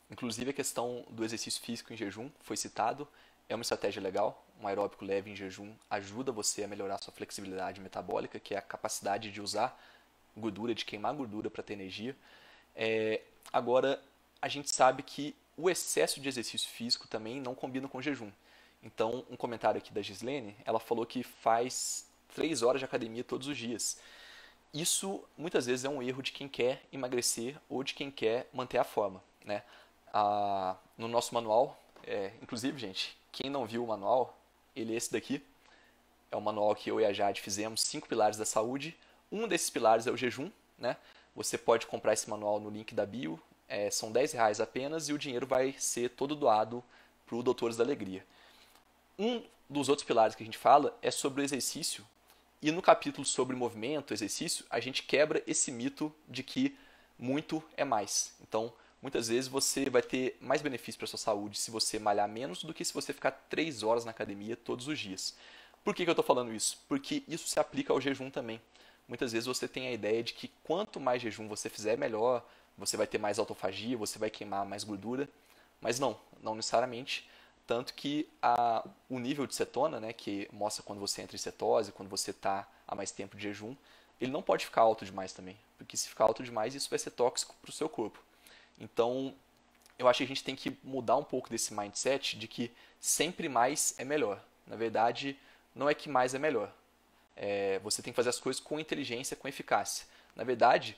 Inclusive a questão do exercício físico em jejum foi citado. É uma estratégia legal. Um aeróbico leve em jejum ajuda você a melhorar a sua flexibilidade metabólica, que é a capacidade de usar gordura, de queimar gordura para ter energia. Agora, a gente sabe que o excesso de exercício físico também não combina com o jejum. Então, um comentário aqui da Gislene, ela falou que faz 3 horas de academia todos os dias. Isso, muitas vezes, é um erro de quem quer emagrecer ou de quem quer manter a forma, né? No nosso manual, inclusive, gente, quem não viu o manual, ele é esse daqui. É o manual que eu e a Jade fizemos, 5 pilares da saúde. Um desses pilares é o jejum, né? Você pode comprar esse manual no link da bio. São R$10 apenas e o dinheiro vai ser todo doado para o Doutores da Alegria. Um dos outros pilares que a gente fala é sobre o exercício. E no capítulo sobre movimento, exercício, a gente quebra esse mito de que muito é mais. Então, muitas vezes você vai ter mais benefício para a sua saúde se você malhar menos do que se você ficar 3 horas na academia todos os dias. Por que eu estou falando isso? Porque isso se aplica ao jejum também. Muitas vezes você tem a ideia de que quanto mais jejum você fizer, melhor, você vai ter mais autofagia, você vai queimar mais gordura. Mas não necessariamente. Tanto que o nível de cetona, né, que mostra quando você entra em cetose, quando você está há mais tempo de jejum, ele não pode ficar alto demais também. Porque se ficar alto demais, isso vai ser tóxico para o seu corpo. Então, eu acho que a gente tem que mudar um pouco desse mindset de que sempre mais é melhor. Na verdade, não é que mais é melhor. Você tem que fazer as coisas com inteligência, com eficácia. Na verdade,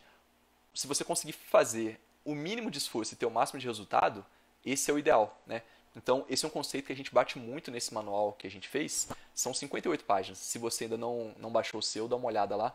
se você conseguir fazer o mínimo de esforço e ter o máximo de resultado, esse é o ideal, né? Então, esse é um conceito que a gente bate muito nesse manual que a gente fez. São 58 páginas. Se você ainda não baixou o seu, dá uma olhada lá.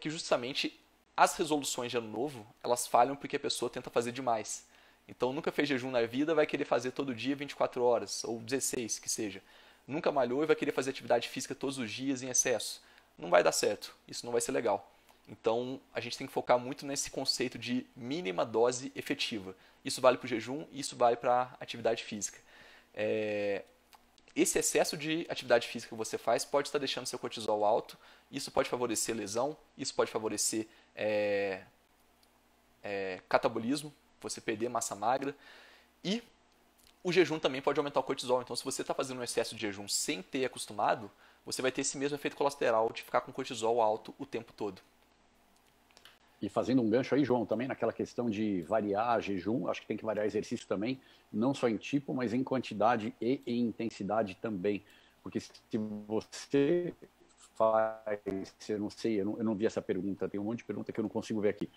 Que justamente as resoluções de ano novo, elas falham porque a pessoa tenta fazer demais. Então, nunca fez jejum na vida, vai querer fazer todo dia 24 horas, ou 16, que seja. Nunca malhou e vai querer fazer atividade física todos os dias em excesso. Não vai dar certo. Isso não vai ser legal. Então, a gente tem que focar muito nesse conceito de mínima dose efetiva. Isso vale para o jejum e isso vale para a atividade física. Esse excesso de atividade física que você faz pode estar deixando seu cortisol alto. Isso pode favorecer lesão, isso pode favorecer catabolismo, você perder massa magra. E o jejum também pode aumentar o cortisol. Então, se você está fazendo um excesso de jejum sem ter acostumado, você vai ter esse mesmo efeito colateral de ficar com cortisol alto o tempo todo. E fazendo um gancho aí, João, também naquela questão de variar jejum, acho que tem que variar exercício também, não só em tipo, mas em quantidade e em intensidade também. Porque se você faz, eu não sei, eu não vi essa pergunta, tem um monte de pergunta que eu não consigo ver aqui.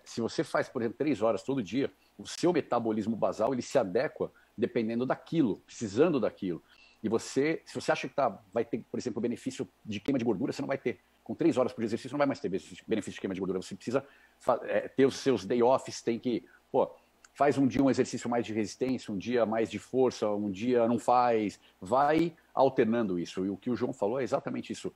Se você faz, por exemplo, 3 horas todo dia, o seu metabolismo basal ele se adequa dependendo daquilo, precisando daquilo. E se você acha que vai ter, por exemplo, benefício de queima de gordura, você não vai ter. Com 3 horas por exercício, não vai mais ter benefício de queima de gordura. Você precisa ter os seus day offs, tem que, faz um dia um exercício mais de resistência, um dia mais de força, um dia não faz, vai alternando isso. E o que o João falou é exatamente isso.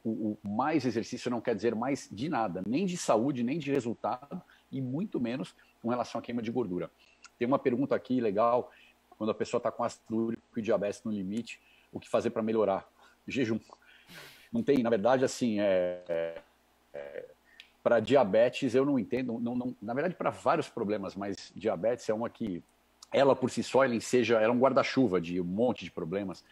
O mais exercício não quer dizer mais de nada, nem de saúde, nem de resultado, e muito menos com relação à queima de gordura. Tem uma pergunta aqui legal, quando a pessoa está com ácido úrico e diabetes no limite, o que fazer para melhorar? Jejum. Não tem, na verdade, assim, para diabetes eu não entendo, na verdade para vários problemas, mas diabetes é uma que, ela por si só, ela é um guarda-chuva de um monte de problemas.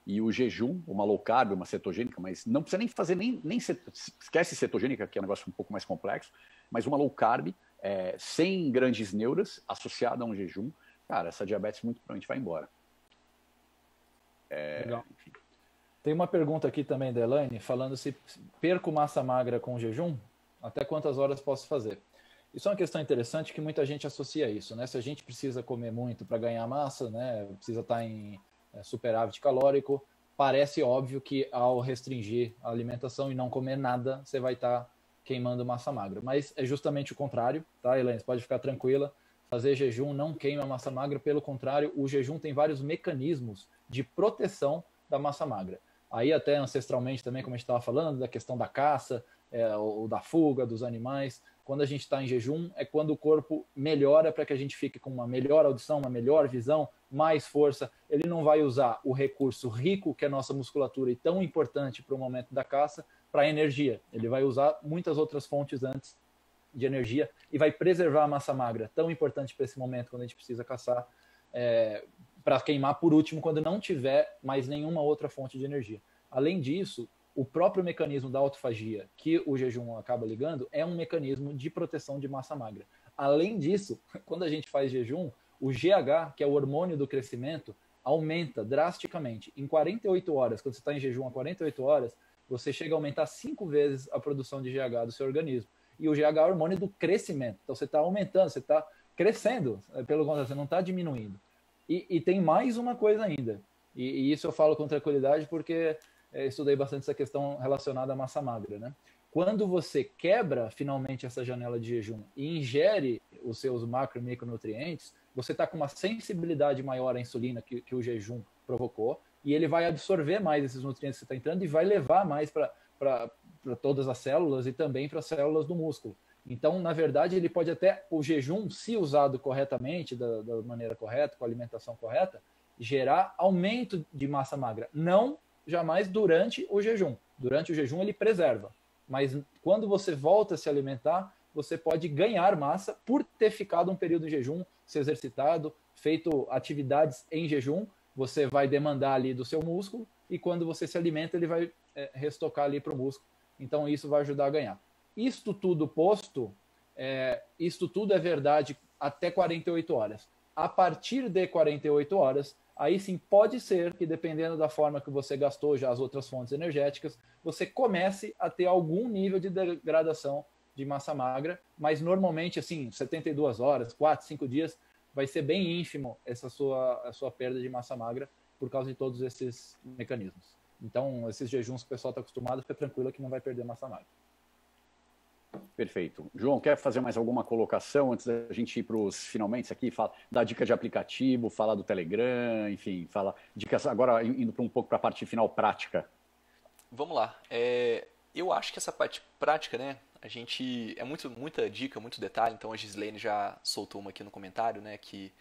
E o jejum, uma low carb, uma cetogênica, mas não precisa nem fazer, esquece cetogênica, que é um negócio um pouco mais complexo, mas uma low carb, sem grandes neuras, associada a um jejum, cara, essa diabetes muito provavelmente vai embora. Legal. Enfim. Tem uma pergunta aqui também da Elaine, falando se perco massa magra com jejum, até quantas horas posso fazer? Isso é uma questão interessante que muita gente associa isso, né? Se a gente precisa comer muito para ganhar massa, né? Precisa estar em superávit calórico, parece óbvio que ao restringir a alimentação e não comer nada, você vai estar queimando massa magra. Mas é justamente o contrário, tá, Elaine? Você pode ficar tranquila. Fazer jejum não queima massa magra, pelo contrário, o jejum tem vários mecanismos de proteção da massa magra. Aí até ancestralmente também, como a gente estava falando, da questão da caça, ou da fuga dos animais, quando a gente está em jejum, é quando o corpo melhora para que a gente fique com uma melhor audição, uma melhor visão, mais força. Ele não vai usar o recurso rico, que é a nossa musculatura, e tão importante para o momento da caça, para energia. Ele vai usar muitas outras fontes antes de energia e vai preservar a massa magra, tão importante para esse momento, quando a gente precisa caçar, para queimar por último, quando não tiver mais nenhuma outra fonte de energia. Além disso, o próprio mecanismo da autofagia que o jejum acaba ligando é um mecanismo de proteção de massa magra. Além disso, quando a gente faz jejum, o GH, que é o hormônio do crescimento, aumenta drasticamente. Em 48 horas, quando você está em jejum há 48 horas, você chega a aumentar 5 vezes a produção de GH do seu organismo. E o GH é o hormônio do crescimento. Então você está aumentando, você está crescendo, pelo contrário, você não está diminuindo. E tem mais uma coisa ainda. E isso eu falo com tranquilidade porque estudei bastante essa questão relacionada à massa magra, né? Quando você quebra finalmente essa janela de jejum e ingere os seus macro e micronutrientes, você está com uma sensibilidade maior à insulina que o jejum provocou, e ele vai absorver mais esses nutrientes que você está entrando e vai levar mais para todas as células e também para as células do músculo. Então, na verdade, ele pode até, o jejum, se usado corretamente, da maneira correta, com a alimentação correta, gerar aumento de massa magra. Não jamais durante o jejum. Durante o jejum ele preserva. Mas quando você volta a se alimentar, você pode ganhar massa por ter ficado um período em jejum, se exercitado, feito atividades em jejum, você vai demandar ali do seu músculo e quando você se alimenta ele vai restocar ali para o músculo. Então isso vai ajudar a ganhar. Isto tudo posto, isto tudo é verdade até 48 horas. A partir de 48 horas, aí sim pode ser que, dependendo da forma que você gastou já as outras fontes energéticas, você comece a ter algum nível de degradação de massa magra, mas normalmente, assim, 72 horas, 4, 5 dias, vai ser bem ínfimo essa a sua perda de massa magra por causa de todos esses mecanismos. Então, esses jejuns que o pessoal está acostumado, fica tranquilo que não vai perder massa magra. Perfeito. João, quer fazer mais alguma colocação antes da gente ir para os finalmente aqui? Dar dica de aplicativo, falar do Telegram, enfim, falar dicas agora indo um pouco para a parte final prática. Vamos lá. Eu acho que essa parte prática, né? A gente muita dica, muito detalhe. Então a Gislaine já soltou uma aqui no comentário, né? Que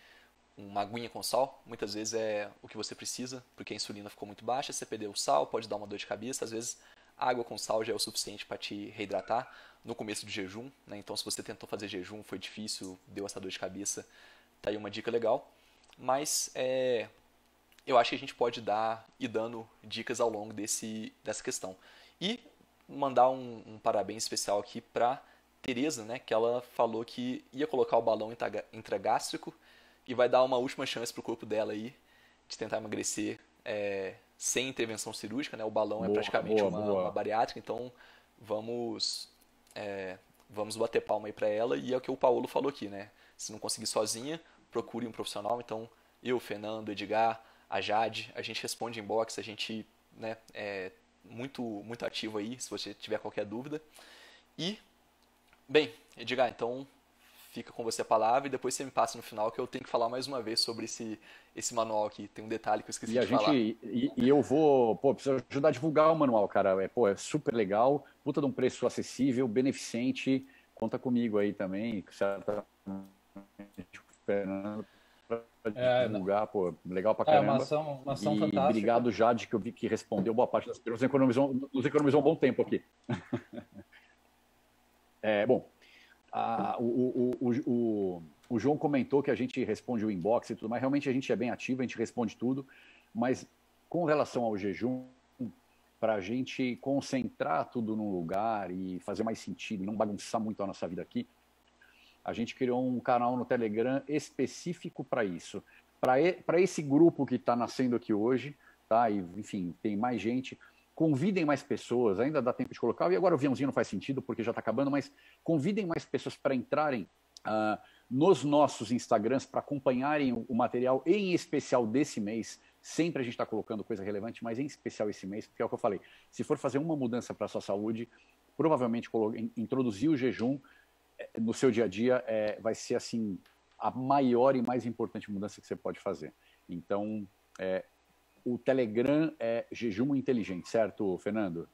uma aguinha com sal, muitas vezes é o que você precisa, porque a insulina ficou muito baixa, você perdeu o sal, pode dar uma dor de cabeça, às vezes água com sal já é o suficiente para te reidratar no começo do jejum, né? Então se você tentou fazer jejum, foi difícil, deu essa dor de cabeça, tá aí uma dica legal. Mas eu acho que a gente pode ir dando dicas ao longo dessa questão. E mandar um parabéns especial aqui para Tereza, né, que ela falou que ia colocar o balão intragástrico e vai dar uma última chance pro corpo dela aí de tentar emagrecer sem intervenção cirúrgica, né? O balão é praticamente uma bariátrica, então vamos vamos bater palma aí para ela, e é o que o Paulo falou aqui, né? Se não conseguir sozinha, procure um profissional. Então eu, Fernando, Edgar, a Jade, a gente responde inbox, a gente, né, é muito ativo aí, se você tiver qualquer dúvida. E, bem, Edgar, então fica com você a palavra e depois você me passa no final que eu tenho que falar mais uma vez sobre esse manual aqui. Tem um detalhe que eu esqueci de falar. E eu vou, preciso ajudar a divulgar o manual, cara. É super legal, puta de um preço acessível, beneficente. Conta comigo aí também, certamente o Fernando para divulgar, legal pra caramba. Uma ação e fantástica. Obrigado, Jade, que eu vi que respondeu boa parte das perguntas. Nos economizou um bom tempo aqui. Bom, o João comentou que a gente responde o inbox e tudo, mas realmente a gente é bem ativo, a gente responde tudo, mas com relação ao jejum, para a gente concentrar tudo num lugar e fazer mais sentido, e não bagunçar muito a nossa vida aqui, a gente criou um canal no Telegram específico para isso, para esse grupo que está nascendo aqui hoje, tá? E, enfim, tem mais gente. Convidem mais pessoas, ainda dá tempo de colocar, e agora o aviãozinho não faz sentido porque já está acabando, mas convidem mais pessoas para entrarem nos nossos Instagrams para acompanharem o material, em especial desse mês. Sempre a gente está colocando coisa relevante, mas em especial esse mês, porque é o que eu falei, se for fazer uma mudança para a sua saúde, provavelmente introduzir o jejum no seu dia a dia vai ser assim a maior e mais importante mudança que você pode fazer. Então, o Telegram é jejum inteligente, certo, Fernando?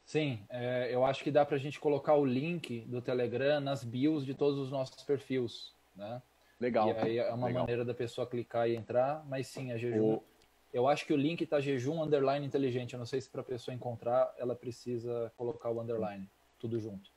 Sim, eu acho que dá para a gente colocar o link do Telegram nas bios de todos os nossos perfis, né? Legal. E aí é uma maneira da pessoa clicar e entrar, mas sim, é jejum. Eu acho que o link está jejum_inteligente. Eu não sei se para a pessoa encontrar, ela precisa colocar o underline, tudo junto.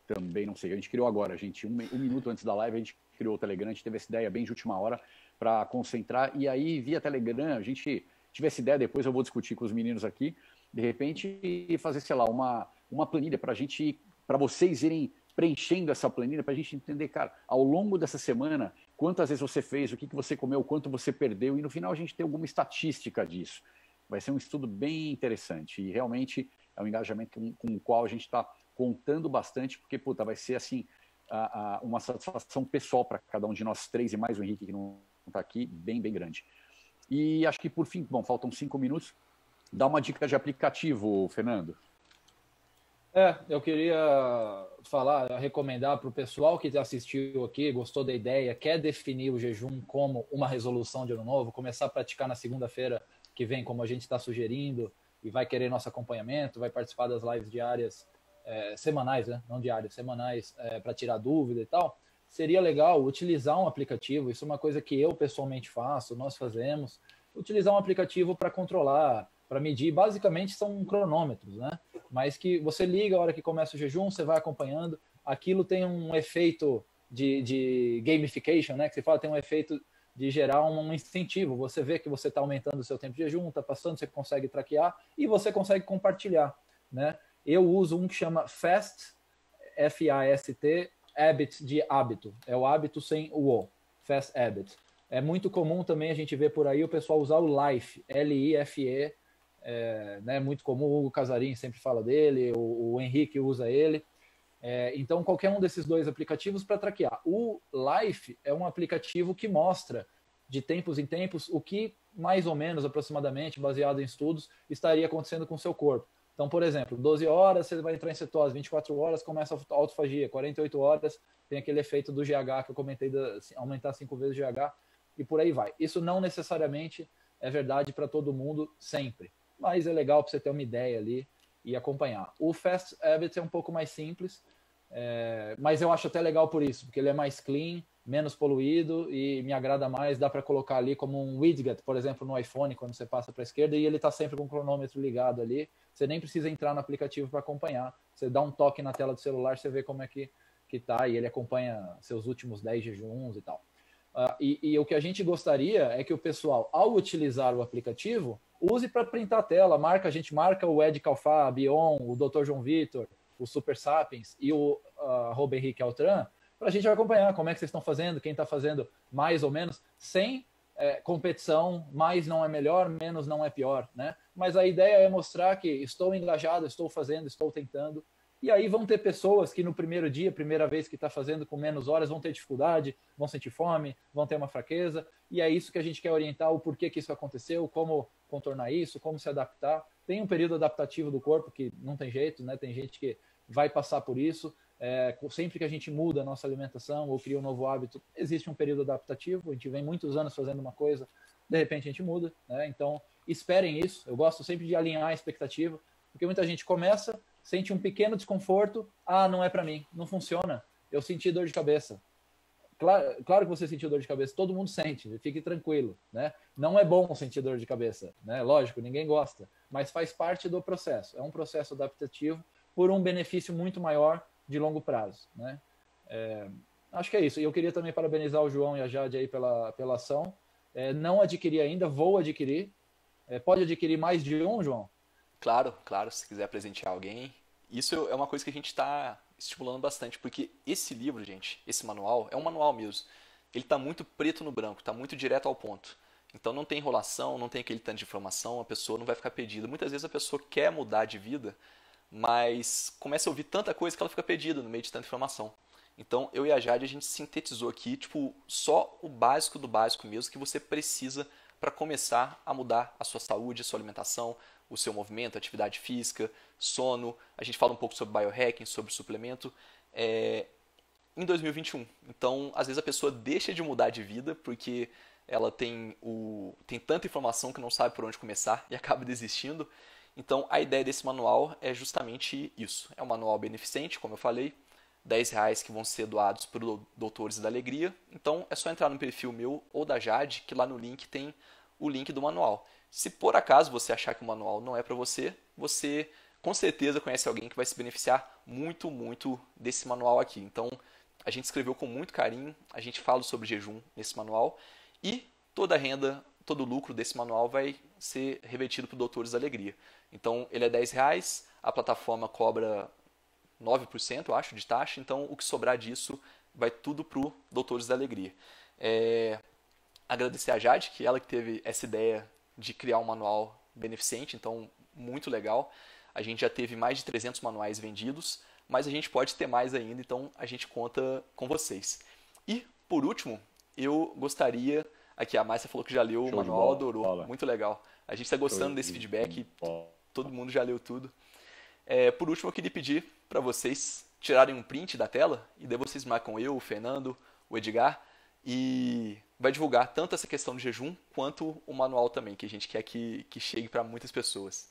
Também não sei. A gente criou agora, gente. Um minuto antes da live, a gente criou o Telegram. A gente teve essa ideia bem de última hora para concentrar. E aí, via Telegram, a gente tive essa ideia. Depois eu vou discutir com os meninos aqui. De repente, fazer, sei lá, uma planilha para vocês irem preenchendo essa planilha, para a gente entender, cara, ao longo dessa semana, quantas vezes você fez, o que você comeu, quanto você perdeu, e no final a gente tem alguma estatística disso. Vai ser um estudo bem interessante e realmente é um engajamento com o qual a gente está contando bastante, porque, vai ser assim, uma satisfação pessoal para cada um de nós três, e mais o Henrique que não está aqui, bem, bem grande. E acho que, por fim, faltam 5 minutos, dá uma dica de aplicativo, Fernando. Eu queria recomendar para o pessoal que assistiu aqui, gostou da ideia, quer definir o jejum como uma resolução de ano novo, começar a praticar na segunda-feira que vem, como a gente está sugerindo, e vai querer nosso acompanhamento, vai participar das lives diárias, semanais, né? Não diárias, semanais, para tirar dúvida e tal. Seria legal utilizar um aplicativo, isso é uma coisa que eu pessoalmente faço, nós fazemos, utilizar um aplicativo para controlar, para medir, basicamente são cronômetros, né? Mas que você liga a hora que começa o jejum, você vai acompanhando, aquilo tem um efeito de gamification, né? Que você fala, tem um efeito de gerar um incentivo, você vê que você está aumentando o seu tempo de jejum, está passando, você consegue traquear e você consegue compartilhar, né? Eu uso um que chama FAST, F-A-S-T, Habit de hábito, é o hábito sem o O, Fast Habit. É muito comum também a gente ver por aí o pessoal usar o Life, L-I-F-E, né, muito comum, o Hugo Casarim sempre fala dele, o Henrique usa ele. Então, qualquer um desses dois aplicativos para traquear. O Life é um aplicativo que mostra, de tempos em tempos, o que, mais ou menos, aproximadamente, baseado em estudos, estaria acontecendo com o seu corpo. Então, por exemplo, 12 horas você vai entrar em cetose, 24 horas começa a autofagia, 48 horas tem aquele efeito do GH que eu comentei, de aumentar 5 vezes o GH, e por aí vai. Isso não necessariamente é verdade para todo mundo sempre, mas é legal para você ter uma ideia ali e acompanhar. O Fast Habit é um pouco mais simples, mas eu acho até legal por isso, porque ele é mais clean, menos poluído e me agrada mais. Dá para colocar ali como um widget, por exemplo, no iPhone, quando você passa para a esquerda, e ele está sempre com o cronômetro ligado ali. Você nem precisa entrar no aplicativo para acompanhar. Você dá um toque na tela do celular, você vê como é que tá, e ele acompanha seus últimos 10 jejuns e tal. E o que a gente gostaria é que o pessoal, ao utilizar o aplicativo, use para printar a tela. A gente marca o Ed Calfá, Bion, o Dr. João Vitor, o Super Sapiens e o Rob Henrique Altran, para a gente acompanhar como é que vocês estão fazendo, quem está fazendo mais ou menos, sem competição, mais não é melhor, menos não é pior, né? Mas a ideia é mostrar que estou engajado, estou fazendo, estou tentando. E aí vão ter pessoas que no primeiro dia, primeira vez que está fazendo com menos horas, vão ter dificuldade, vão sentir fome, vão ter uma fraqueza. E é isso que a gente quer orientar, o porquê que isso aconteceu, como contornar isso, como se adaptar. Tem um período adaptativo do corpo que não tem jeito, né? Tem gente que vai passar por isso. Sempre que a gente muda a nossa alimentação ou cria um novo hábito, existe um período adaptativo. A gente vem muitos anos fazendo uma coisa, de repente a gente muda, né? Então, esperem isso. Eu gosto sempre de alinhar a expectativa, porque muita gente começa, sente um pequeno desconforto, não é para mim, não funciona, eu senti dor de cabeça. Claro que você sentiu dor de cabeça, todo mundo sente, fique tranquilo, né? Não é bom sentir dor de cabeça, né? Lógico, ninguém gosta, mas faz parte do processo, é um processo adaptativo por um benefício muito maior de longo prazo, né? Acho que é isso, e eu queria também parabenizar o João e a Jade aí pela ação. Não adquiri ainda, vou adquirir. Pode adquirir mais de um, João? Claro, claro, se quiser presentear alguém. Isso é uma coisa que a gente está estimulando bastante, porque esse livro, gente, esse manual, é um manual mesmo. Ele está muito preto no branco, está muito direto ao ponto. Então não tem enrolação, não tem aquele tanto de informação, a pessoa não vai ficar perdida. Muitas vezes a pessoa quer mudar de vida, mas começa a ouvir tanta coisa que ela fica perdida no meio de tanta informação. Então eu e a Jade, a gente sintetizou aqui, tipo, só o básico do básico mesmo que você precisa para começar a mudar a sua saúde, a sua alimentação, o seu movimento, atividade física, sono. A gente fala um pouco sobre biohacking, sobre suplemento, em 2021. Então, às vezes a pessoa deixa de mudar de vida porque ela tem tanta informação que não sabe por onde começar e acaba desistindo. Então, a ideia desse manual é justamente isso. É um manual beneficente, como eu falei, R$10 que vão ser doados para os Doutores da Alegria. Então, é só entrar no perfil meu ou da Jade, que lá no link tem o link do manual. Se por acaso você achar que o manual não é para você, você com certeza conhece alguém que vai se beneficiar muito, muito desse manual aqui. Então, a gente escreveu com muito carinho, a gente fala sobre jejum nesse manual e toda a renda, todo o lucro desse manual vai ser revertido para o Doutores da Alegria. Então, ele é R$10, a plataforma cobra 9%, eu acho, de taxa, então o que sobrar disso vai tudo para o Doutores da Alegria. Agradecer a Jade, que ela que teve essa ideia de criar um manual beneficente, então muito legal. A gente já teve mais de 300 manuais vendidos, mas a gente pode ter mais ainda, então a gente conta com vocês. E, por último, eu gostaria... Aqui, a Márcia falou que já leu o manual, adorou, muito legal. A gente está gostando desse feedback, todo mundo já leu tudo. Por último, eu queria pedir para vocês tirarem um print da tela, e daí vocês marcam eu, o Fernando, o Edgar, e vai divulgar tanto essa questão do jejum quanto o manual também, que a gente quer que chegue para muitas pessoas.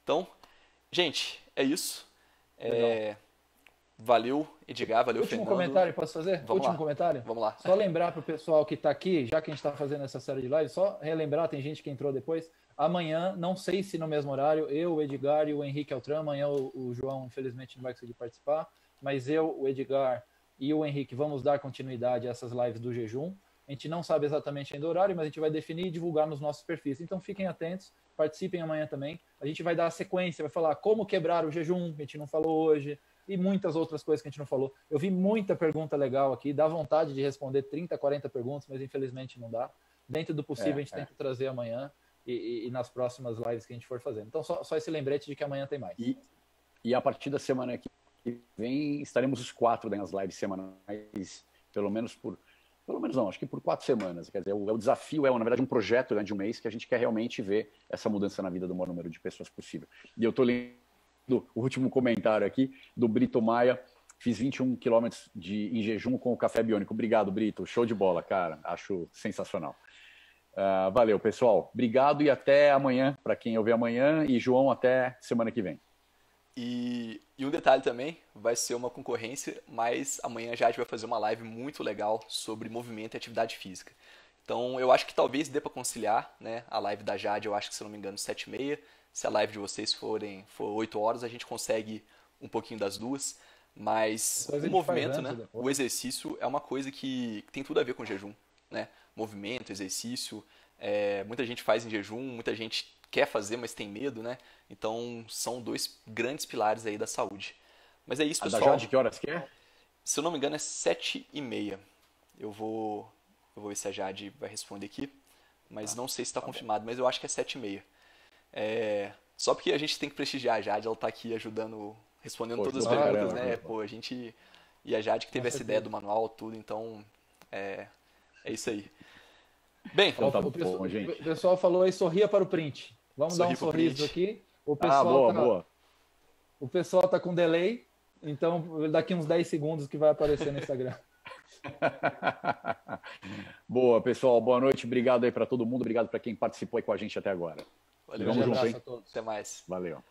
Então, gente, é isso. Valeu, Edgar, valeu, Último Fernando. Comentário, posso fazer? Vamos lá. Comentário? Vamos lá. Só lembrar para o pessoal que está aqui, já que a gente está fazendo essa série de lives, só relembrar, tem gente que entrou depois. Amanhã, não sei se no mesmo horário, eu, o Edgar e o Henrique Altran, amanhã o João, infelizmente, não vai conseguir participar, mas eu, o Edgar e o Henrique vamos dar continuidade a essas lives do jejum. A gente não sabe exatamente ainda o horário, mas a gente vai definir e divulgar nos nossos perfis. Então fiquem atentos, participem amanhã também. A gente vai dar a sequência, vai falar como quebrar o jejum, que a gente não falou hoje, e muitas outras coisas que a gente não falou. Eu vi muita pergunta legal aqui, dá vontade de responder 30, 40 perguntas, mas infelizmente não dá. Dentro do possível, a gente tenta trazer amanhã e nas próximas lives que a gente for fazendo. Então, só esse lembrete de que amanhã tem mais. E a partir da semana que vem, estaremos os 4 nas lives semanais, pelo menos não, acho que por 4 semanas. Quer dizer, o desafio na verdade, um projeto de um mês que a gente quer realmente ver essa mudança na vida do maior número de pessoas possível. E eu estou lendo o último comentário aqui do Brito Maia. Fiz 21 quilômetros em jejum com o café biônico. Obrigado, Brito. Show de bola, cara. Acho sensacional. Valeu, pessoal. Obrigado e até amanhã, para quem ouvir amanhã. E, João, até semana que vem. E um detalhe também, vai ser uma concorrência, mas amanhã a Jade vai fazer uma live muito legal sobre movimento e atividade física. Então eu acho que talvez dê para conciliar, né? A live da Jade, eu acho que, se não me engano, 7h30. Se a live de vocês for 8 horas, a gente consegue um pouquinho das duas. Mas o movimento, né? O exercício é uma coisa que tem tudo a ver com o jejum. né? Movimento, exercício. Muita gente faz em jejum, muita gente quer fazer, mas tem medo, né? Então, são 2 grandes pilares aí da saúde. Mas é isso, pessoal. A da Jade, que horas que é? Se eu não me engano, é 7h30. Eu vou ver se a Jade vai responder aqui, mas não sei se está confirmado, mas eu acho que é 7h30. Só porque a gente tem que prestigiar a Jade, ela está aqui ajudando, respondendo todas as perguntas, né? Pô, a gente... E a Jade que teve essa ideia do manual, tudo, então é isso aí. Bem, então tá bom, gente. O pessoal falou aí, sorria para o print. Vamos dar um sorriso aqui. O pessoal boa. O pessoal tá com delay, então daqui uns 10 segundos que vai aparecer no Instagram. Boa, pessoal. Boa noite. Obrigado aí para todo mundo. Obrigado para quem participou aí com a gente até agora. Valeu, Vamos junto, hein? A todos. Até mais. Valeu.